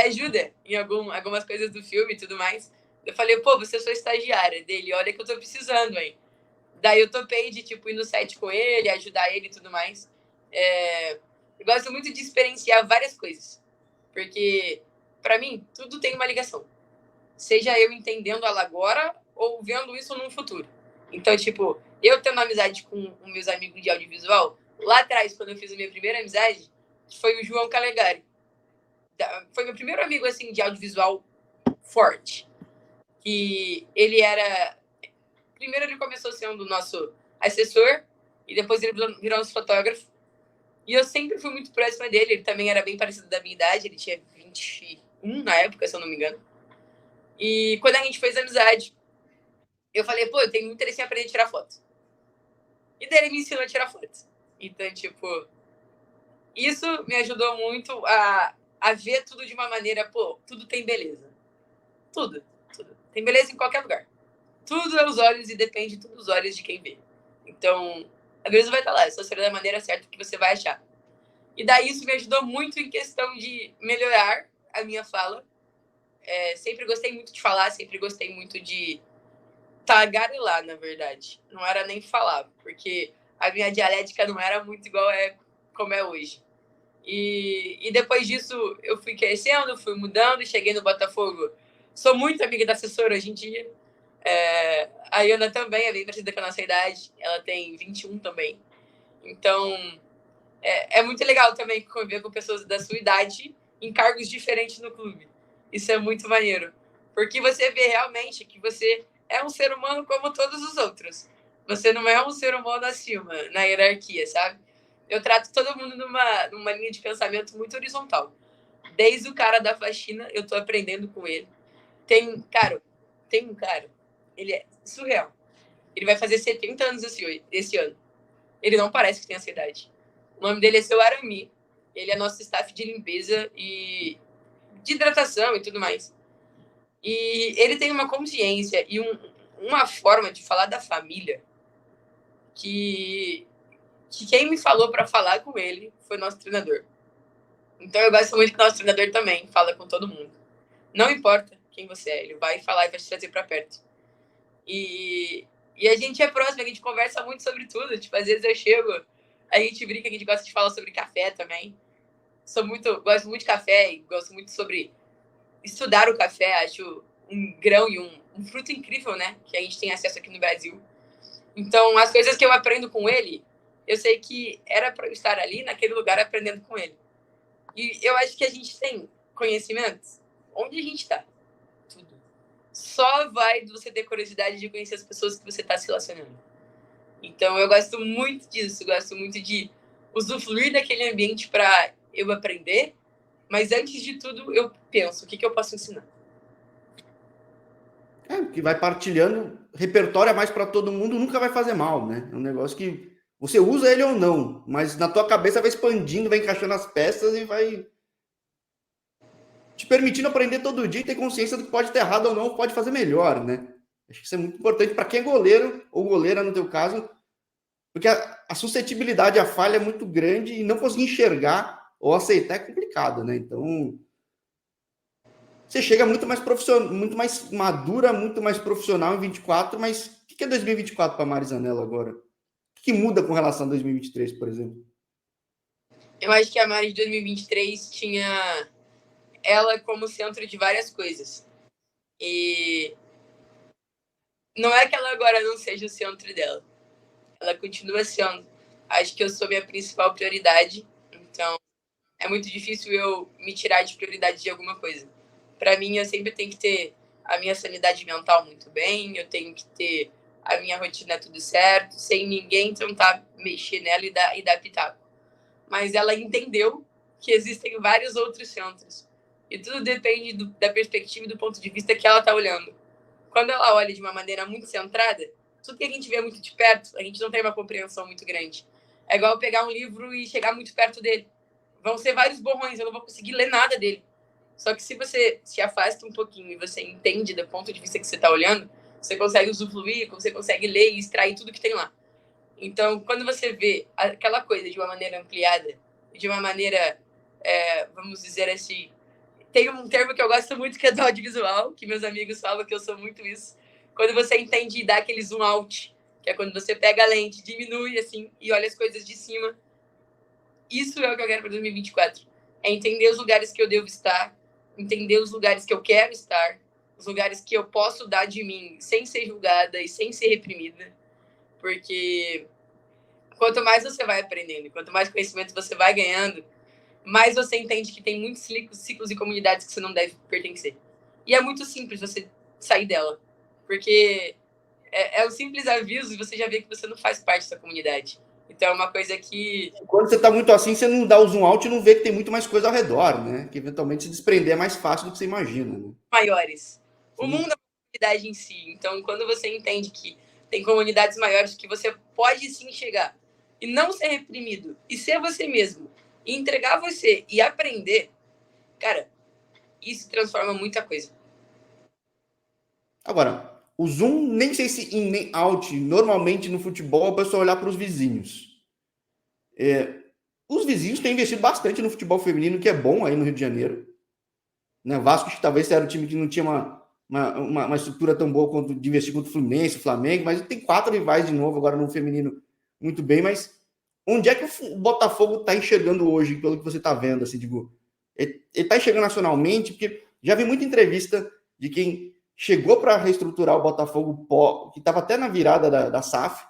ajuda em algumas coisas do filme e tudo mais. Eu falei, pô, você é sua estagiária dele, olha que eu tô precisando, hein? Daí eu topei de, tipo, ir no set com ele, ajudar ele e tudo mais. Eu gosto muito de experienciar várias coisas. Porque, pra mim, tudo tem uma ligação. Seja eu entendendo ela agora ou vendo isso no futuro. Então, tipo, eu tendo amizade com os meus amigos de audiovisual, lá atrás, quando eu fiz a minha primeira amizade, foi o João Calegari. Foi meu primeiro amigo, assim, de audiovisual forte. Que ele era... Primeiro ele começou sendo o nosso assessor e depois ele virou nosso fotógrafo. E eu sempre fui muito próxima dele. Ele também era bem parecido da minha idade. Ele tinha 21 na época, se eu não me engano. E quando a gente fez amizade, eu falei, pô, eu tenho muito interesse em aprender a tirar foto. E daí ele me ensinou a tirar foto. Então, tipo, isso me ajudou muito a ver tudo de uma maneira, pô, tudo tem beleza. Tudo. Tem beleza em qualquer lugar. Tudo é os olhos e depende tudo dos olhos de quem vê. Então, a beleza vai estar lá. É só ser da maneira certa que você vai achar. E daí isso me ajudou muito em questão de melhorar a minha fala. Sempre gostei muito de falar, sempre gostei muito de tagarelar, na verdade. Não era nem falar, porque a minha dialética não era muito igual como é hoje. E depois disso, eu fui crescendo, fui mudando, cheguei no Botafogo. Sou muito amiga da assessora hoje em dia. A Iana também é bem parecida com a nossa idade. Ela tem 21 também. Então, é muito legal também conviver com pessoas da sua idade em cargos diferentes no clube. Isso é muito maneiro. Porque você vê realmente que você é um ser humano como todos os outros. Você não é um ser humano acima, na hierarquia, sabe? Eu trato todo mundo numa linha de pensamento muito horizontal. Desde o cara da faxina, eu tô aprendendo com ele. Tem um cara, ele é surreal. Ele vai fazer 70 anos esse ano. Ele não parece que tem essa idade. O nome dele é Seu Arami. Ele é nosso staff de limpeza e de hidratação e tudo mais. E ele tem uma consciência e uma forma de falar da família que quem me falou para falar com ele foi nosso treinador. Então eu gosto muito que nosso treinador também fala com todo mundo. Não importa quem você é, ele vai falar e vai te trazer para perto. E a gente é próximo, a gente conversa muito sobre tudo. Tipo, às vezes eu chego, a gente brinca, a gente gosta de falar sobre café também. Gosto muito de café e gosto muito sobre estudar o café. Acho um grão e um fruto incrível, né? Que a gente tem acesso aqui no Brasil. Então, as coisas que eu aprendo com ele, eu sei que era para eu estar ali, naquele lugar, aprendendo com ele. E eu acho que a gente tem conhecimentos onde a gente está. Tudo. Só vai de você ter curiosidade de conhecer as pessoas que você está se relacionando. Então, eu gosto muito disso. Gosto muito de usufruir daquele ambiente para eu aprender. Mas, antes de tudo, eu penso, o que eu posso ensinar? Que vai partilhando, repertório a mais para todo mundo, nunca vai fazer mal, né? É um negócio que você usa ele ou não, mas na tua cabeça vai expandindo, vai encaixando as peças e vai te permitindo aprender todo dia e ter consciência do que pode ter errado ou não, pode fazer melhor, né? Acho que isso é muito importante para quem é goleiro ou goleira no teu caso, porque a suscetibilidade à falha é muito grande e não conseguir enxergar ou aceitar é complicado, né? Então, você chega muito mais profissional, muito mais madura, muito mais profissional em 24, mas o que é 2024 para a Marizanella agora? O que muda com relação a 2023, por exemplo? Eu acho que a Mari de 2023 tinha ela como centro de várias coisas. E não é que ela agora não seja o centro dela. Ela continua sendo. Acho que eu sou minha principal prioridade. Então, é muito difícil eu me tirar de prioridade de alguma coisa. Para mim, eu sempre tenho que ter a minha sanidade mental muito bem, eu tenho que ter a minha rotina tudo certo, sem ninguém tentar mexer nela e dar pitaco. Mas ela entendeu que existem vários outros centros. E tudo depende da perspectiva e do ponto de vista que ela está olhando. Quando ela olha de uma maneira muito centrada, tudo que a gente vê muito de perto, a gente não tem uma compreensão muito grande. É igual pegar um livro e chegar muito perto dele. Vão ser vários borrões, eu não vou conseguir ler nada dele. Só que se você se afasta um pouquinho e você entende do ponto de vista que você está olhando, você consegue usufruir, você consegue ler e extrair tudo que tem lá. Então, quando você vê aquela coisa de uma maneira ampliada, de uma maneira, vamos dizer assim, tem um termo que eu gosto muito que é do audiovisual, que meus amigos falam que eu sou muito isso. Quando você entende e dá aquele zoom out, que é quando você pega a lente, diminui assim e olha as coisas de cima. Isso é o que eu quero para 2024. É entender os lugares que eu devo estar, entender os lugares que eu quero estar, os lugares que eu posso dar de mim sem ser julgada e sem ser reprimida. Porque quanto mais você vai aprendendo, quanto mais conhecimento você vai ganhando, mais você entende que tem muitos ciclos e comunidades que você não deve pertencer. E é muito simples você sair dela, porque é um simples aviso e você já vê que você não faz parte dessa comunidade. Então é uma coisa que... Quando você está muito assim, você não dá o zoom out e não vê que tem muito mais coisa ao redor, né? Que eventualmente se desprender é mais fácil do que você imagina. Né? Maiores. O mundo é uma comunidade em si. Então, quando você entende que tem comunidades maiores que você pode sim chegar e não ser reprimido, e ser você mesmo, e entregar você e aprender, cara, isso transforma muita coisa. Agora, o zoom, nem sei se in nem out, normalmente no futebol, a pessoa olhar para os vizinhos. Os vizinhos têm investido bastante no futebol feminino, que é bom aí no Rio de Janeiro. Né? Vasco, que talvez era o time que não tinha uma estrutura tão boa quanto de investir contra o Fluminense, o Flamengo, mas tem 4 rivais de novo agora no feminino muito bem, mas onde é que o Botafogo está enxergando hoje, pelo que você está vendo? Assim, tipo, ele está enxergando nacionalmente, porque já vi muita entrevista de quem chegou para reestruturar o Botafogo, que estava até na virada da SAF,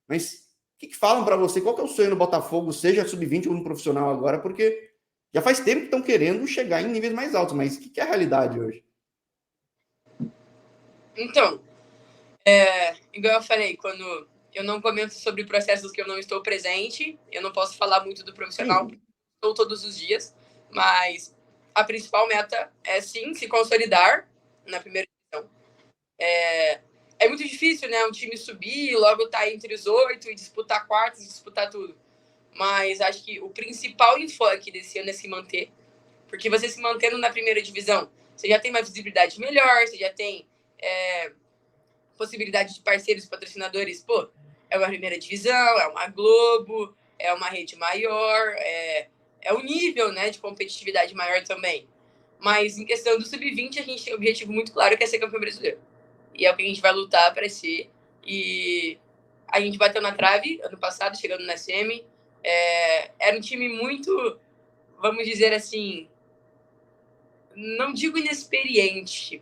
mas o que falam para você? Qual que é o sonho do Botafogo, seja sub-20 ou no profissional agora? Porque já faz tempo que estão querendo chegar em níveis mais altos, mas o que é a realidade hoje? Então, igual eu falei, quando eu não comento sobre processos que eu não estou presente, eu não posso falar muito do profissional, porque estou todos os dias, mas a principal meta é sim se consolidar na primeira divisão. É muito muito difícil, né? Um time subir, logo tá entre os 8 e disputar quartos, disputar tudo. Mas acho que o principal enfoque desse ano é se manter. Porque você se mantendo na primeira divisão, você já tem uma visibilidade melhor, você já tem possibilidade de parceiros e patrocinadores. Pô, é uma primeira divisão, é uma Globo, é uma rede maior, é um nível, né, de competitividade maior também. Mas em questão do sub-20, a gente tem um objetivo muito claro, que é ser campeão brasileiro. E é o que a gente vai lutar para ser. E a gente bateu na trave ano passado, chegando na semi. Era um time muito, vamos dizer assim, não digo inexperiente,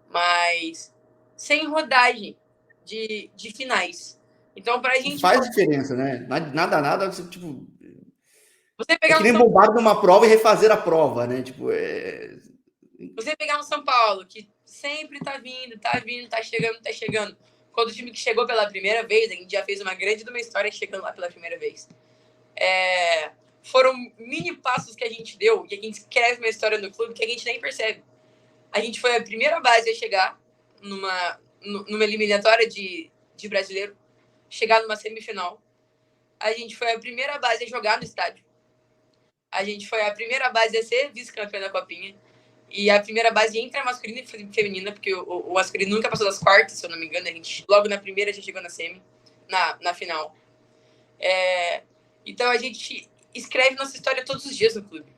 mas sem rodagem de finais. Então, pra gente. Faz diferença, né? Nada, tipo. Você É pegar que nem bombar numa prova e refazer a prova, né? Tipo, Você pegar um São Paulo, que sempre tá vindo, tá chegando. Quando o time que chegou pela primeira vez, a gente já fez uma grande de uma história chegando lá pela primeira vez. Foram mini passos que a gente deu, e a gente escreve uma história no clube que a gente nem percebe. A gente foi a primeira base a chegar numa eliminatória de brasileiro, chegar numa semifinal. A gente foi a primeira base a jogar no estádio. A gente foi a primeira base a ser vice-campeã da Copinha. E a primeira base entre a masculina e feminina, porque o masculino nunca passou das quartas, se eu não me engano. A gente, logo na primeira, já chegou na semi, na final. Então a gente escreve nossa história todos os dias no clube.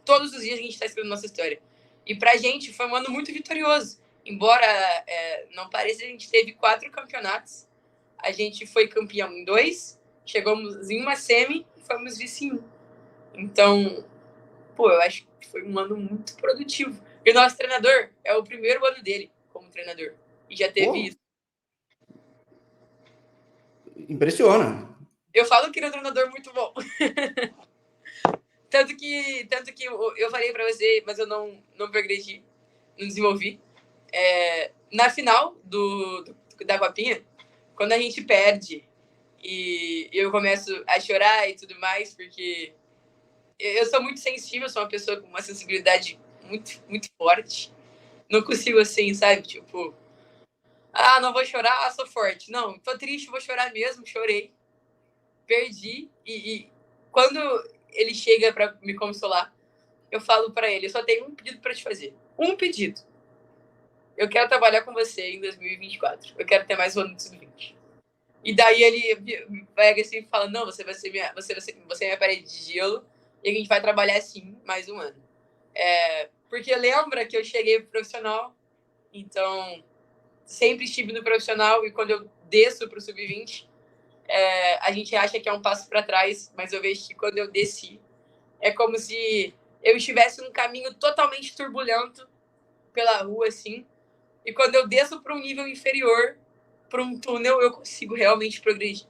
Todos os dias a gente está escrevendo nossa história. E pra gente foi um ano muito vitorioso. Embora não pareça, a gente teve 4 campeonatos. A gente foi campeão em 2, chegamos em uma semi e fomos vice em 1. Então, eu acho que foi um ano muito produtivo. E o nosso treinador é o primeiro ano dele como treinador. E já teve isso. Impressiona. Eu falo que ele é um treinador muito bom. tanto que eu falei para você, mas eu não progredi, não desenvolvi. Na final da Copinha, quando a gente perde e eu começo a chorar e tudo mais, porque eu sou muito sensível, sou uma pessoa com uma sensibilidade muito, muito forte. Não consigo assim, sabe? Tipo, não vou chorar, sou forte. Não, tô triste, vou chorar mesmo, chorei. Perdi. E quando ele chega pra me consolar, eu falo pra ele, eu só tenho um pedido pra te fazer. Um pedido. Eu quero trabalhar com você em 2024. Eu quero ter mais um ano de sub-20. E daí ele pega assim e fala, não, você vai ser minha parede de gelo e a gente vai trabalhar assim mais um ano. Porque lembra que eu cheguei pro profissional, então sempre estive no profissional e quando eu desço pro sub-20, a gente acha que é um passo para trás, mas eu vejo que quando eu desci, é como se eu estivesse num caminho totalmente turbulento pela rua, assim, e quando eu desço para um nível inferior, para um túnel, eu consigo realmente progredir.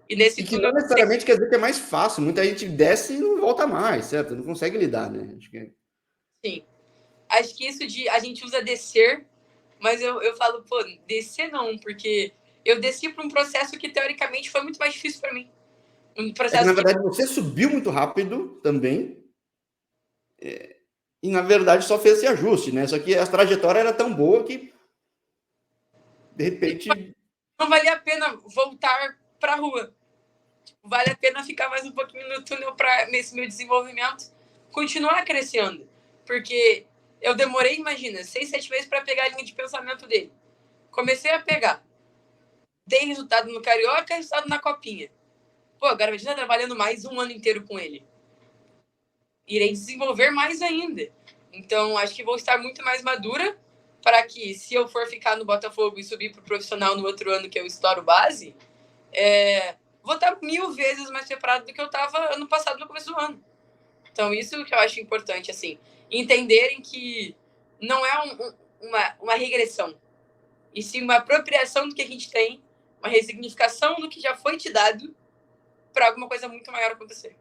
E nesse que túnel... não necessariamente quer dizer que é mais fácil. Muita gente desce e não volta mais, certo? Não consegue lidar, né? Sim. Acho que isso a gente usa descer, mas eu falo, descer não, porque eu desci para um processo que, teoricamente, foi muito mais difícil para mim. Um processo na verdade, você subiu muito rápido também, e, na verdade, só fez esse ajuste, né? Só que a trajetória era tão boa que, de repente... Não valia a pena voltar para a rua. Vale a pena ficar mais um pouquinho no túnel para, nesse meu desenvolvimento, continuar crescendo. Porque eu demorei, imagina, 6, 7 meses para pegar a linha de pensamento dele. Comecei a pegar. Dei resultado no Carioca, resultado na Copinha. Agora a gente está trabalhando mais um ano inteiro com ele. Irei desenvolver mais ainda. Então, acho que vou estar muito mais madura para que, se eu for ficar no Botafogo e subir para o profissional no outro ano que eu estouro base, vou estar 1000 vezes mais preparado do que eu estava ano passado, no começo do ano. Então, isso que eu acho importante, assim, entenderem que não é uma regressão, e sim uma apropriação do que a gente tem, uma ressignificação do que já foi te dado para alguma coisa muito maior acontecer.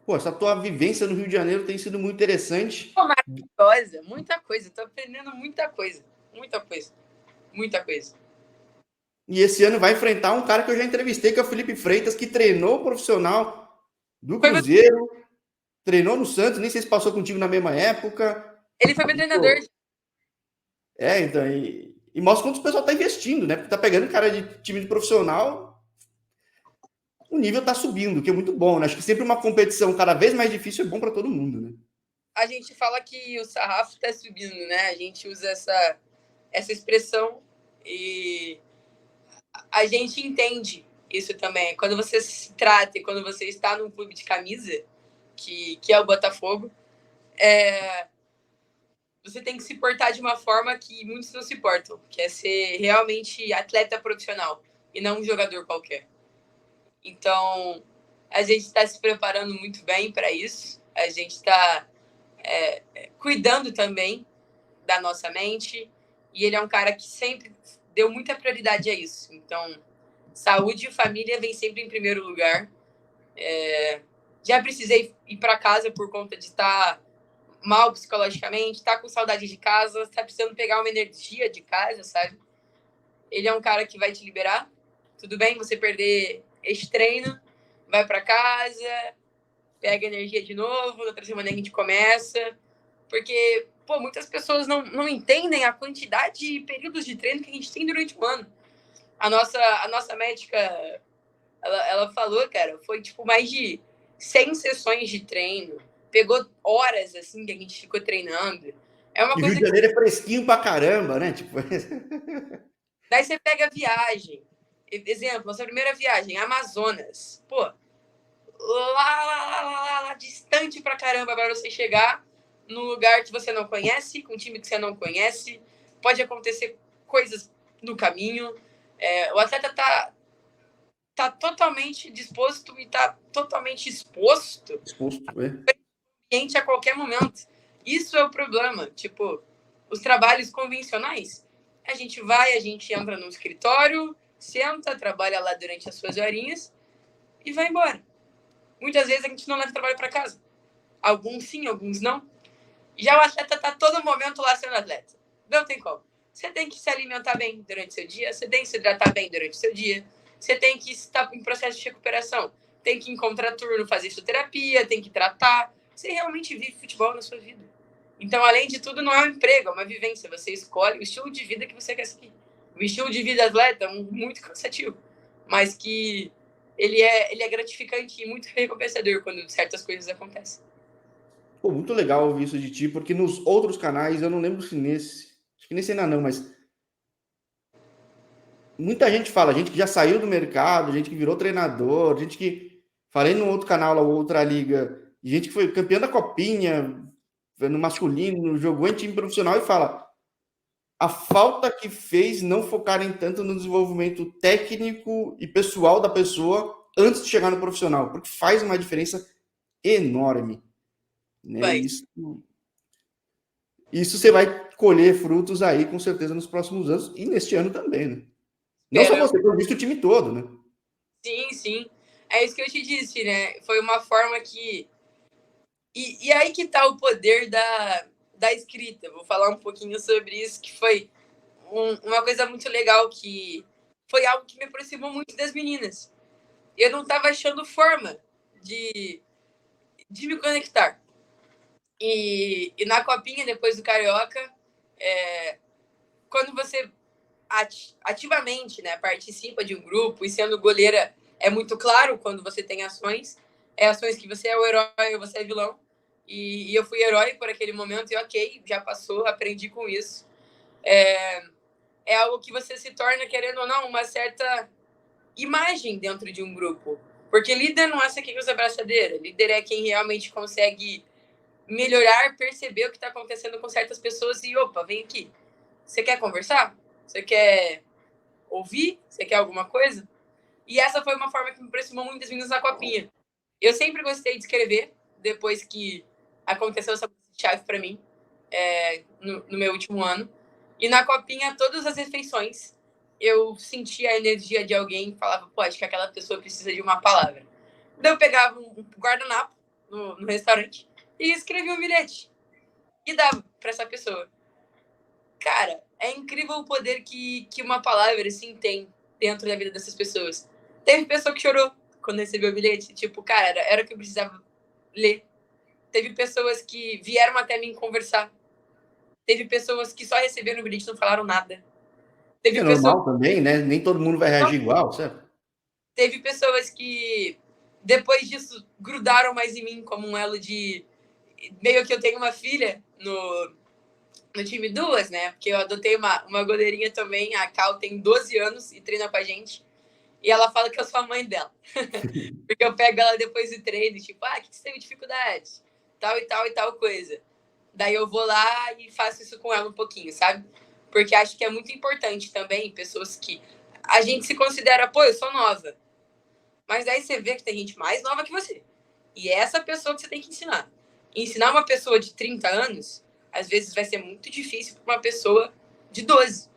Essa tua vivência no Rio de Janeiro tem sido muito interessante. Maravilhosa, muita coisa. Estou aprendendo muita coisa. Muita coisa. Muita coisa. E esse ano vai enfrentar um cara que eu já entrevistei, que é o Felipe Freitas, que treinou profissional do Cruzeiro, treinou no Santos, nem sei se passou contigo na mesma época. Ele foi meu treinador. Então, E mostra quanto o pessoal tá investindo, né? Porque tá pegando cara de time de profissional, o nível tá subindo, o que é muito bom, né? Acho que sempre uma competição cada vez mais difícil é bom para todo mundo, né? A gente fala que o sarrafo tá subindo, né? A gente usa essa expressão e a gente entende isso também. Quando você se trata e quando você está num clube de camisa, que é o Botafogo, você tem que se portar de uma forma que muitos não se portam, que é ser realmente atleta profissional e não um jogador qualquer. Então, a gente está se preparando muito bem para isso. A gente está cuidando também da nossa mente. E ele é um cara que sempre deu muita prioridade a isso. Então, saúde e família vem sempre em primeiro lugar. Já precisei ir para casa por conta de estar mal psicologicamente, estar com saudade de casa, estar precisando pegar uma energia de casa, sabe? Ele é um cara que vai te liberar. Tudo bem você perder este treino, vai para casa, pega energia de novo, na outra semana a gente começa. Porque, pô, muitas pessoas não entendem a quantidade de períodos de treino que a gente tem durante o ano. A nossa médica, ela falou, cara, foi tipo mais de 100 sessões de treino. Pegou horas, assim, que a gente ficou treinando. É uma E o Rio coisa de que... Janeiro é fresquinho pra caramba, né? Tipo, Daí você pega a viagem. Exemplo, nossa primeira viagem, Amazonas. Pô, lá, distante pra caramba para você chegar num lugar que você não conhece, com um time que você não conhece. Pode acontecer coisas no caminho. O atleta tá totalmente disposto e tá totalmente exposto exposto, né? a qualquer momento. Isso é o problema. Tipo, os trabalhos convencionais. A gente vai, a gente entra no escritório, senta, trabalha lá durante as suas horinhas e vai embora. Muitas vezes a gente não leva trabalho para casa. Alguns sim, alguns não. Já o atleta está todo momento lá sendo atleta. Não tem como. Você tem que se alimentar bem durante o seu dia, você tem que se hidratar bem durante o seu dia, você tem que estar em processo de recuperação, tem que encontrar turno, fazer fisioterapia, tem que tratar. Você realmente vive futebol na sua vida. Então, além de tudo, não é um emprego, é uma vivência. Você escolhe o estilo de vida que você quer seguir. O estilo de vida atleta é muito cansativo, mas que ele é gratificante e muito recompensador quando certas coisas acontecem. Pô, muito legal ouvir isso de ti, porque nos outros canais, eu não lembro se nesse, acho que nesse ainda não, mas muita gente fala, gente que já saiu do mercado, gente que virou treinador, gente que, falei no outro canal, lá, outra liga, gente que foi campeã da Copinha, no masculino, jogou em time profissional e fala a falta que fez não focarem tanto no desenvolvimento técnico e pessoal da pessoa antes de chegar no profissional, porque faz uma diferença enorme, né? Vai. Isso você vai colher frutos aí com certeza nos próximos anos e neste ano também, né? Não só Espero. você, eu visto o time todo, né? Sim, sim. É isso que eu te disse, né? Foi uma forma que. E aí que tá o poder da escrita. Vou falar um pouquinho sobre isso, que foi uma coisa muito legal, que foi algo que me aproximou muito das meninas. Eu não estava achando forma de, de me conectar. E na copinha, depois do Carioca, quando você ativamente, né, participa de um grupo, e sendo goleira é muito claro quando você tem ações, ações que você é o herói ou você é vilão, e eu fui herói por aquele momento, e ok, já passou, aprendi com isso. É algo que você se torna, querendo ou não, uma certa imagem dentro de um grupo, porque líder não é essa que usa abraçadeira, líder é quem realmente consegue melhorar, perceber o que está acontecendo com certas pessoas e, opa, vem aqui, você quer conversar? Você quer ouvir? Você quer alguma coisa? E essa foi uma forma que me aproximou muito das meninas na copinha. Eu sempre gostei de escrever, depois que aconteceu essa chave para mim, no meu último ano. E na copinha, todas as refeições, eu sentia a energia de alguém e falava, pô, acho que aquela pessoa precisa de uma palavra. Daí eu pegava um guardanapo no restaurante e escrevia um bilhete. E dava para essa pessoa. Cara, é incrível o poder que uma palavra assim tem dentro da vida dessas pessoas. Teve pessoa que chorou quando recebeu o bilhete, tipo, cara, era o que eu precisava ler. Teve pessoas que vieram até mim conversar. Teve pessoas que só receberam o bilhete e não falaram nada. Que é Teve pessoas, normal também, né? Nem todo mundo vai reagir igual, certo? teve pessoas que depois disso grudaram mais em mim como um elo de meio que eu tenho uma filha no time duas, né? Porque eu adotei uma goleirinha também, a Cal tem 12 anos e treina com a gente. E ela fala que eu sou a mãe dela. Porque eu pego ela depois do treino, tipo, o que você teve dificuldade? Tal e tal e tal coisa. Daí eu vou lá e faço isso com ela um pouquinho, sabe? Porque acho que é muito importante também, pessoas que a gente se considera, pô, eu sou nova. Mas daí você vê que tem gente mais nova que você. E é essa pessoa que você tem que ensinar. Ensinar uma pessoa de 30 anos, às vezes vai ser muito difícil para uma pessoa de 12.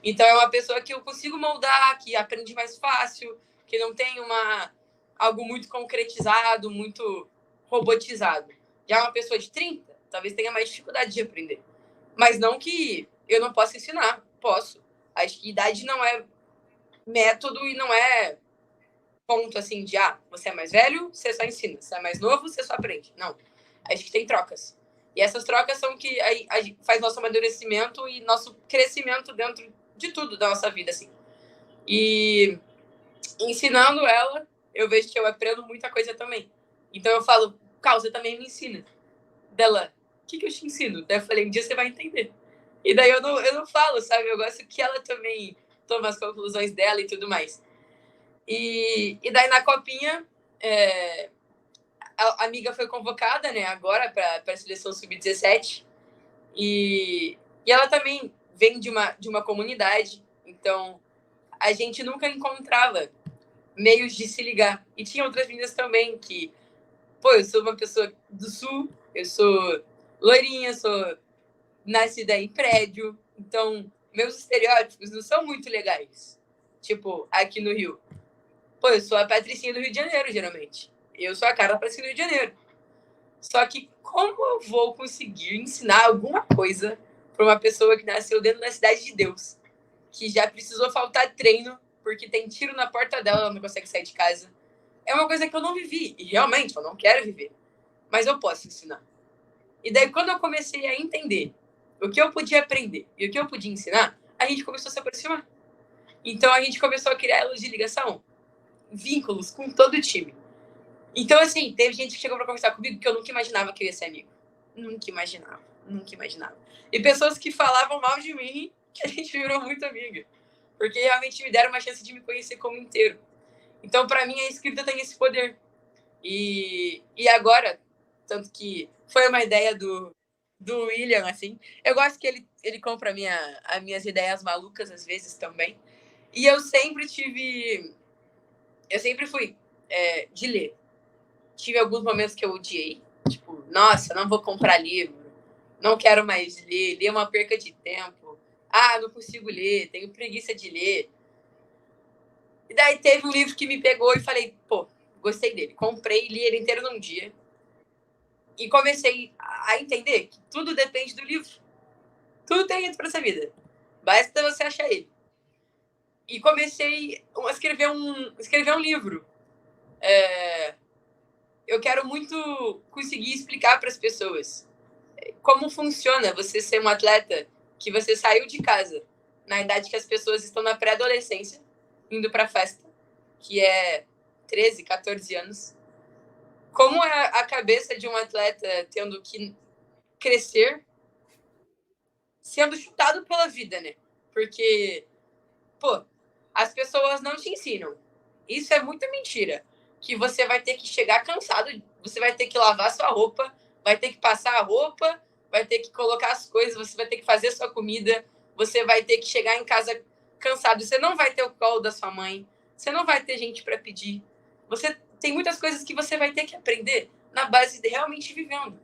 Então é uma pessoa que eu consigo moldar, que aprende mais fácil, que não tem algo muito concretizado, muito robotizado. Já uma pessoa de 30, talvez tenha mais dificuldade de aprender. Mas não que eu não possa ensinar, posso. Acho que idade não é método e não é ponto assim de você é mais velho, você só ensina, você é mais novo, você só aprende. Não. Acho que tem trocas. E essas trocas são que faz nosso amadurecimento e nosso crescimento dentro de tudo da nossa vida, assim. E ensinando ela, eu vejo que eu aprendo muita coisa também. Então eu falo, Cal, você também me ensina. Dela, o que eu te ensino? Daí eu falei, um dia você vai entender. E daí eu não falo, sabe? Eu gosto que ela também tome as conclusões dela e tudo mais. E daí na copinha, a amiga foi convocada, né, agora para a seleção sub-17. E ela também vem de uma comunidade, então a gente nunca encontrava meios de se ligar. E tinha outras meninas também que, pô, eu sou uma pessoa do sul, eu sou loirinha, sou nascida em prédio, então meus estereótipos não são muito legais. Tipo, aqui no Rio. Pô, eu sou a Patricinha do Rio de Janeiro, geralmente. Eu sou a cara da Patricinha do Rio de Janeiro. Só que como eu vou conseguir ensinar alguma coisa para uma pessoa que nasceu dentro da cidade de Deus, que já precisou faltar treino porque tem tiro na porta dela, ela não consegue sair de casa? É uma coisa que eu não vivi, e realmente eu não quero viver. Mas eu posso ensinar. E daí, quando eu comecei a entender o que eu podia aprender e o que eu podia ensinar, a gente começou a se aproximar. Então, a gente começou a criar elos de ligação, vínculos com todo o time. Então, assim, teve gente que chegou para conversar comigo que eu nunca imaginava que eu ia ser amigo. Nunca imaginava, nunca imaginava. E pessoas que falavam mal de mim, que a gente virou muito amiga. Porque realmente me deram uma chance de me conhecer como inteiro. Então, para mim, a escrita tem esse poder. E agora, tanto que foi uma ideia do William, assim. Eu gosto que ele compra as minhas ideias malucas, às vezes, também. E eu sempre fui de ler. Tive alguns momentos que eu odiei. Tipo, nossa, não vou comprar livro. Não quero mais ler. Ler é uma perca de tempo. Não consigo ler. Tenho preguiça de ler. E daí teve um livro que me pegou e falei, pô, gostei dele. Comprei, li ele inteiro num dia. E comecei a entender que tudo depende do livro. Tudo tem dentro para essa vida. Basta você achar ele. E comecei a escrever um livro. Eu quero muito conseguir explicar para as pessoas como funciona você ser um atleta que você saiu de casa na idade que as pessoas estão na pré-adolescência, indo para festa, que é 13, 14 anos. Como é a cabeça de um atleta tendo que crescer sendo chutado pela vida, né? Porque, pô, as pessoas não te ensinam. Isso é muita mentira. Que você vai ter que chegar cansado, você vai ter que lavar sua roupa, vai ter que passar a roupa, vai ter que colocar as coisas, você vai ter que fazer sua comida, você vai ter que chegar em casa cansado. Você não vai ter o colo da sua mãe, você não vai ter gente para pedir. Você tem muitas coisas que você vai ter que aprender na base de realmente vivendo.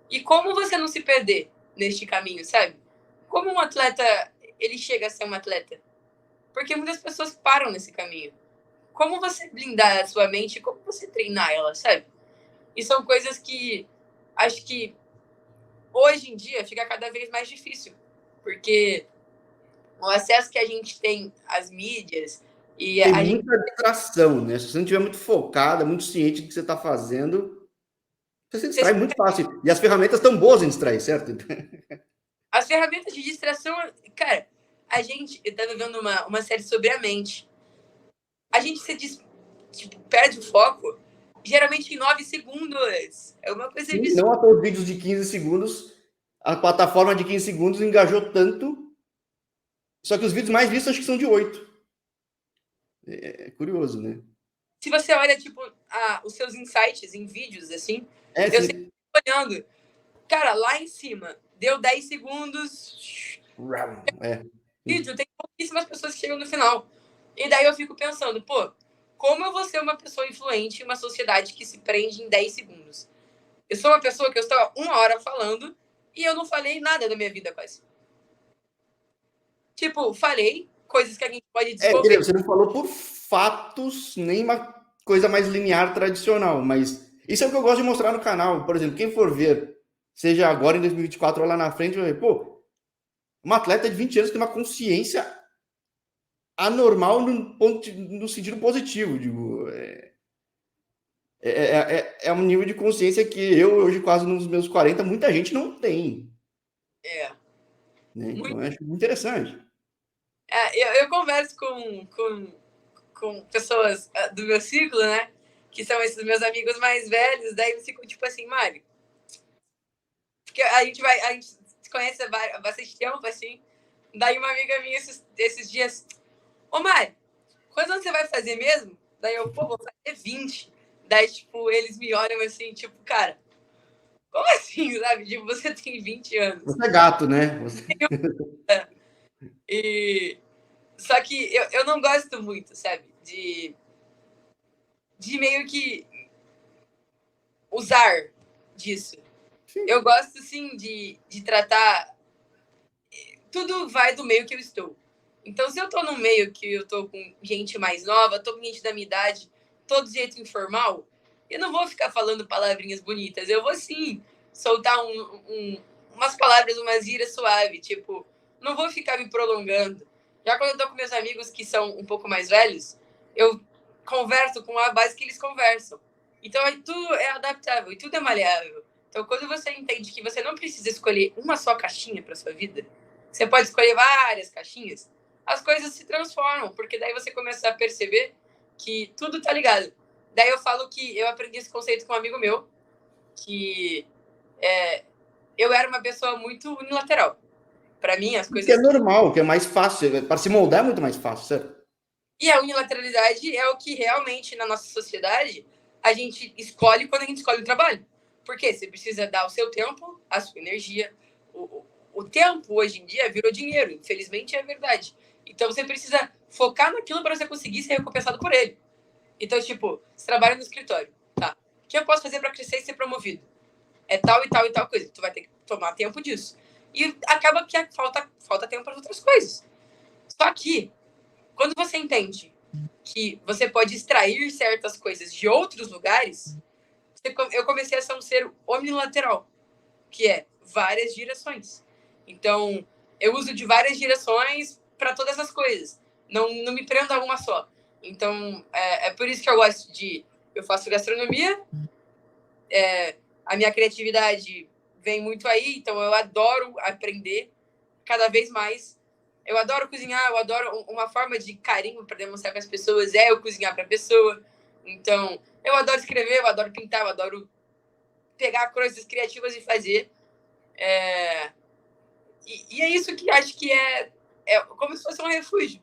E como você não se perder neste caminho, sabe? Como um atleta, ele chega a ser um atleta? Porque muitas pessoas param nesse caminho. Como você blindar a sua mente, como você treinar ela, sabe? E são coisas que acho que hoje em dia fica cada vez mais difícil, porque o acesso que a gente tem às mídias e Tem a gente... muita distração, né? Se você não estiver muito focada, muito ciente do que você está fazendo, você se distrai muito fácil. E as ferramentas estão boas em distrair, certo? As ferramentas de distração, cara, Eu tava vendo uma série sobre a mente. A gente perde o foco geralmente em 9 segundos. É uma coisa Sim, absurda. não até os vídeos de 15 segundos, a plataforma de 15 segundos engajou tanto, só que os vídeos mais vistos acho que são de 8. É curioso, né? Se você olha, tipo, os seus insights em vídeos, assim, É, eu sempre se... tô olhando. Cara, lá em cima, deu 10 segundos. é. Vídeo, tem pouquíssimas pessoas que chegam no final. E daí eu fico pensando, pô, como eu vou ser uma pessoa influente em uma sociedade que se prende em 10 segundos? Eu sou uma pessoa que eu estou 1 hora falando e eu não falei nada da minha vida quase. Tipo, falei coisas que a gente pode desenvolver. Você não falou por fatos, nem uma coisa mais linear tradicional, mas isso é o que eu gosto de mostrar no canal. Por exemplo, quem for ver, seja agora em 2024 ou lá na frente, vai ver, pô, uma atleta de 20 anos tem uma consciência anormal no sentido positivo, digo. É um nível de consciência que eu, hoje, quase nos meus 40, muita gente não tem. É. Né? Muito, Então, eu acho muito interessante. eu converso com pessoas do meu ciclo, né? Que são esses meus amigos mais velhos, daí eles ficam tipo assim, Mário. Porque a gente se conhece há bastante tempo, assim. Daí uma amiga minha esses dias, ô Mário, quantos anos você vai fazer mesmo? Daí eu, pô, vou fazer 20. Daí, tipo, eles me olham assim, tipo, cara, como assim, sabe? Tipo, você tem 20 anos. Você é gato, né? Você... E... Só que eu não gosto muito, sabe? De meio que usar disso. Sim. Eu gosto, sim, de tratar. Tudo vai do meio que eu estou. Então, se eu tô num meio que eu tô com gente mais nova, tô com gente da minha idade, todo de jeito informal, eu não vou ficar falando palavrinhas bonitas. Eu vou, sim, soltar umas palavras, umas gírias suaves. Tipo, não vou ficar me prolongando. Já quando eu tô com meus amigos que são um pouco mais velhos, eu converso com a base que eles conversam. Então, tudo é adaptável e tudo é maleável. Então, quando você entende que você não precisa escolher uma só caixinha para sua vida, você pode escolher várias caixinhas, as coisas se transformam, porque daí você começa a perceber que tudo tá ligado. Daí eu falo que eu aprendi esse conceito com um amigo meu, que eu era uma pessoa muito unilateral. Para mim, as Que é coisas. normal, que é mais fácil. Para se moldar é muito mais fácil, certo? E a unilateralidade é o que realmente, na nossa sociedade, a gente escolhe quando a gente escolhe o trabalho. Porque você precisa dar o seu tempo, a sua energia. O tempo, hoje em dia, virou dinheiro. Infelizmente, é verdade. Então, você precisa focar naquilo para você conseguir ser recompensado por ele. Então, tipo, você trabalha no escritório. Tá. O que eu posso fazer para crescer e ser promovido? É tal e tal e tal coisa. Tu vai ter que tomar tempo disso. E acaba que falta tempo para outras coisas. Só que, quando você entende que você pode extrair certas coisas de outros lugares, eu comecei a ser um ser omnilateral, que é várias direções. Então, eu uso de várias direções para todas as coisas. Não me prendo a uma só. Então, é por isso que eu gosto de... Eu faço gastronomia, a minha criatividade vem muito aí, então eu adoro aprender cada vez mais. Eu adoro cozinhar, eu adoro uma forma de carinho para demonstrar com as pessoas é eu cozinhar para a pessoa. Então, eu adoro escrever, eu adoro pintar, eu adoro pegar coisas criativas e fazer. E é isso que acho que é como se fosse um refúgio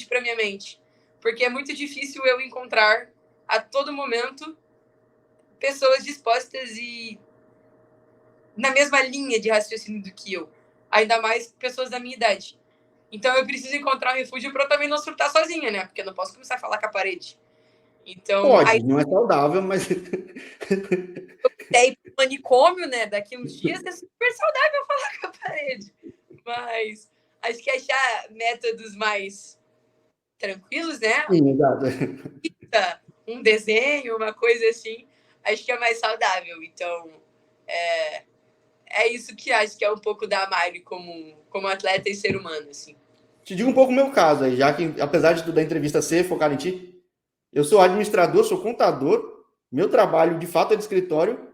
para minha mente. Porque é muito difícil eu encontrar a todo momento pessoas dispostas e na mesma linha de raciocínio do que eu. Ainda mais pessoas da minha idade. Então eu preciso encontrar um refúgio para eu também não surtar sozinha, né? Porque eu não posso começar a falar com a parede. Então, aí Pode, não é saudável, mas. até ir pro manicômio, né? Daqui uns dias é super saudável falar com a parede. Mas acho que achar métodos mais tranquilos, né? Sim, exato. Um desenho, uma coisa assim, acho que é mais saudável. Então, é isso que acho que é um pouco da Mari como atleta e ser humano, assim. Te digo um pouco o meu caso aí, já que, apesar de toda a entrevista ser focada em ti, eu sou administrador, sou contador, meu trabalho de fato é de escritório,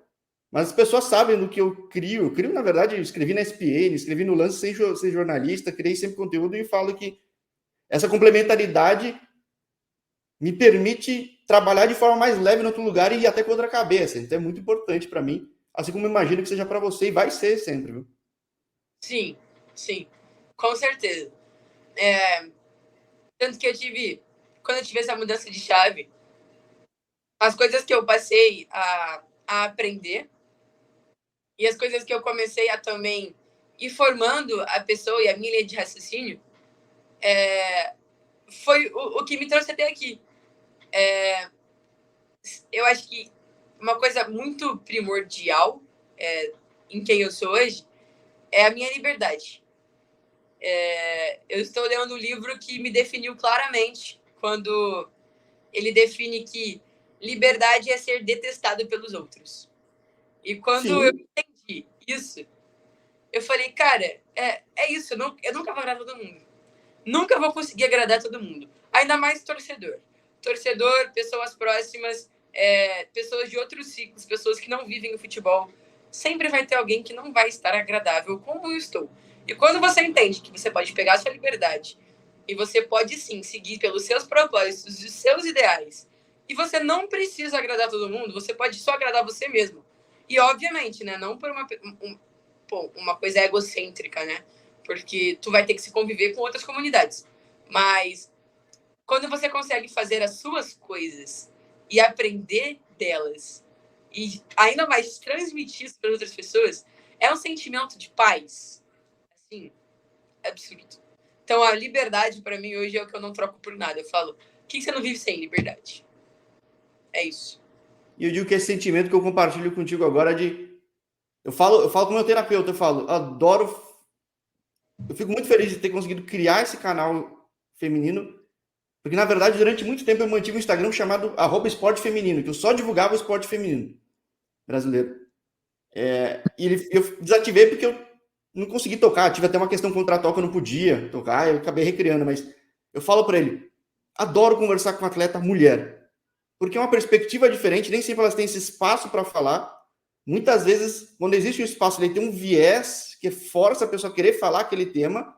Mas as pessoas sabem do que eu crio. Eu crio, na verdade, eu escrevi na SPN, escrevi no Lance sem ser jornalista, criei sempre conteúdo e falo que essa complementaridade me permite trabalhar de forma mais leve em outro lugar e ir até com outra cabeça. Então é muito importante para mim, assim como eu imagino que seja para você e vai ser sempre, viu? Sim, sim, com certeza. Tanto que quando eu tive essa mudança de chave, as coisas que eu passei a aprender e as coisas que eu comecei a também ir formando a pessoa e a minha linha de raciocínio, foi o que me trouxe até aqui. Eu acho que uma coisa muito primordial em quem eu sou hoje é a minha liberdade. Eu estou lendo um livro que me definiu claramente quando ele define que liberdade é ser detestado pelos outros. E quando eu Sim, entendi isso, eu falei, cara, é isso, eu nunca vou agradar todo mundo. Nunca vou conseguir agradar todo mundo. Ainda mais torcedor. Torcedor, pessoas próximas, pessoas de outros ciclos, pessoas que não vivem o futebol. Sempre vai ter alguém que não vai estar agradável como eu estou. E quando você entende que você pode pegar a sua liberdade e você pode sim seguir pelos seus propósitos e os seus ideais, e você não precisa agradar todo mundo, você pode só agradar você mesmo. E obviamente, né, não por uma coisa egocêntrica, né? Porque tu vai ter que se conviver com outras comunidades. Mas quando você consegue fazer as suas coisas e aprender delas e ainda mais transmitir isso para outras pessoas, é um sentimento de paz, assim, absurdo. Então a liberdade para mim hoje é o que eu não troco por nada. Eu falo, o que você não vive sem liberdade? É isso. e eu digo que esse sentimento que eu compartilho contigo agora de. Eu falo com o meu terapeuta, eu falo, adoro. Eu fico muito feliz de ter conseguido criar esse canal feminino, porque na verdade, durante muito tempo eu mantive um Instagram chamado @esporte feminino, que eu só divulgava o esporte feminino brasileiro. Eu desativei porque eu não consegui tocar, tive até uma questão contratual que eu não podia tocar, eu acabei recriando, mas eu falo para ele, adoro conversar com atleta mulher, porque é uma perspectiva diferente, nem sempre elas têm esse espaço para falar. Muitas vezes, quando existe um espaço, ele tem um viés que força a pessoa a querer falar aquele tema,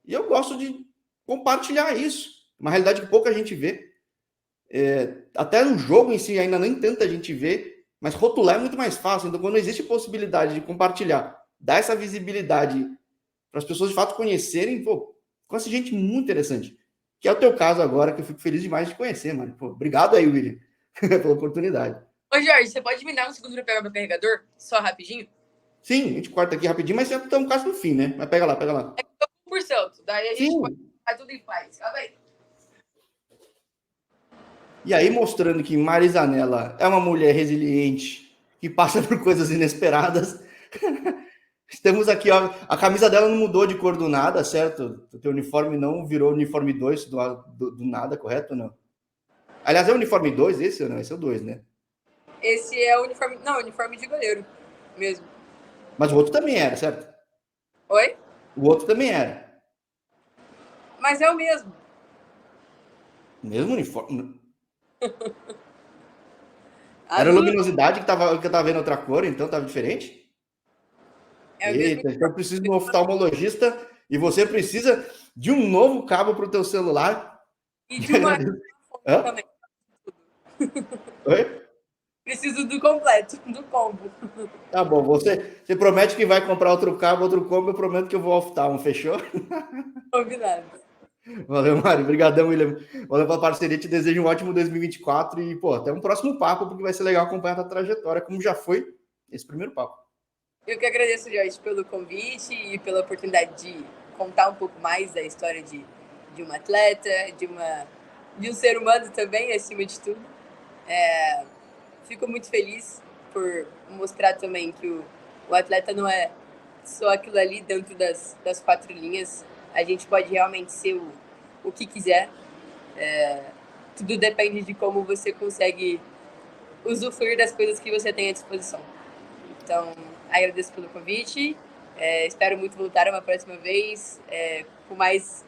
e eu gosto de compartilhar isso. Uma realidade que pouca gente vê. Até no jogo em si ainda nem tanta gente vê, mas rotular é muito mais fácil. Então, quando existe possibilidade de compartilhar, dar essa visibilidade para as pessoas de fato conhecerem, pô, conhece gente muito interessante. Que é o teu caso agora, que eu fico feliz demais de conhecer, mano. Pô, obrigado aí, William, pela oportunidade. Ô, Jorge, você pode me dar um segundo para pegar meu carregador? Só rapidinho? Sim, a gente corta aqui rapidinho, mas já estamos quase no fim, né? Mas pega lá, pega lá. 1%. Daí a gente pode Sim. ficar tudo em paz. Calma aí. E aí mostrando que Marisanella é uma mulher resiliente, que passa por coisas inesperadas. Temos aqui, ó, a camisa dela não mudou de cor do nada, certo? O teu uniforme não virou uniforme 2 do nada, correto ou não? Aliás, é o uniforme 2 esse ou não? Esse é o 2, né? Esse é o uniforme. Não, o uniforme de goleiro mesmo. Mas o outro também era, certo? Oi? O outro também era. Mas é o mesmo. O mesmo uniforme. Era a Azul luminosidade que eu tava vendo outra cor, então tava diferente? é o mesmo Eita, então eu preciso de um oftalmologista e você precisa de um novo cabo para o teu celular. e de uma Hã? também. Oi? Preciso do completo, do combo. Tá bom, você promete que vai comprar outro cabo, outro combo, eu prometo que eu vou oftalmo, fechou? Combinado. Valeu, Mário. Obrigadão, William. Valeu pela parceria. Te desejo um ótimo 2024 e, pô, até um próximo papo, porque vai ser legal acompanhar a tua trajetória, como já foi esse primeiro papo. Eu que agradeço, Jorge, pelo convite e pela oportunidade de contar um pouco mais da história de uma atleta, de um ser humano também, acima de tudo. Fico muito feliz por mostrar também que o atleta não é só aquilo ali dentro das quatro linhas. A gente pode realmente ser o que quiser. Tudo depende de como você consegue usufruir das coisas que você tem à disposição. Então, agradeço pelo convite. Espero muito voltar uma próxima vez com mais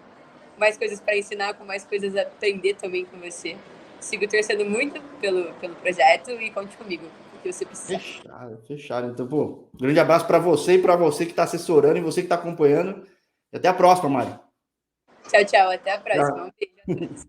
coisas para ensinar, com mais coisas a aprender também com você. Sigo torcendo muito pelo projeto e conte comigo. que você precisar. Fechado, fechado. Então, pô, grande abraço para você e para você que está assessorando e você que está acompanhando. E até a próxima, Mari. Tchau, tchau. Até a próxima. Tchau. Um beijo a todos.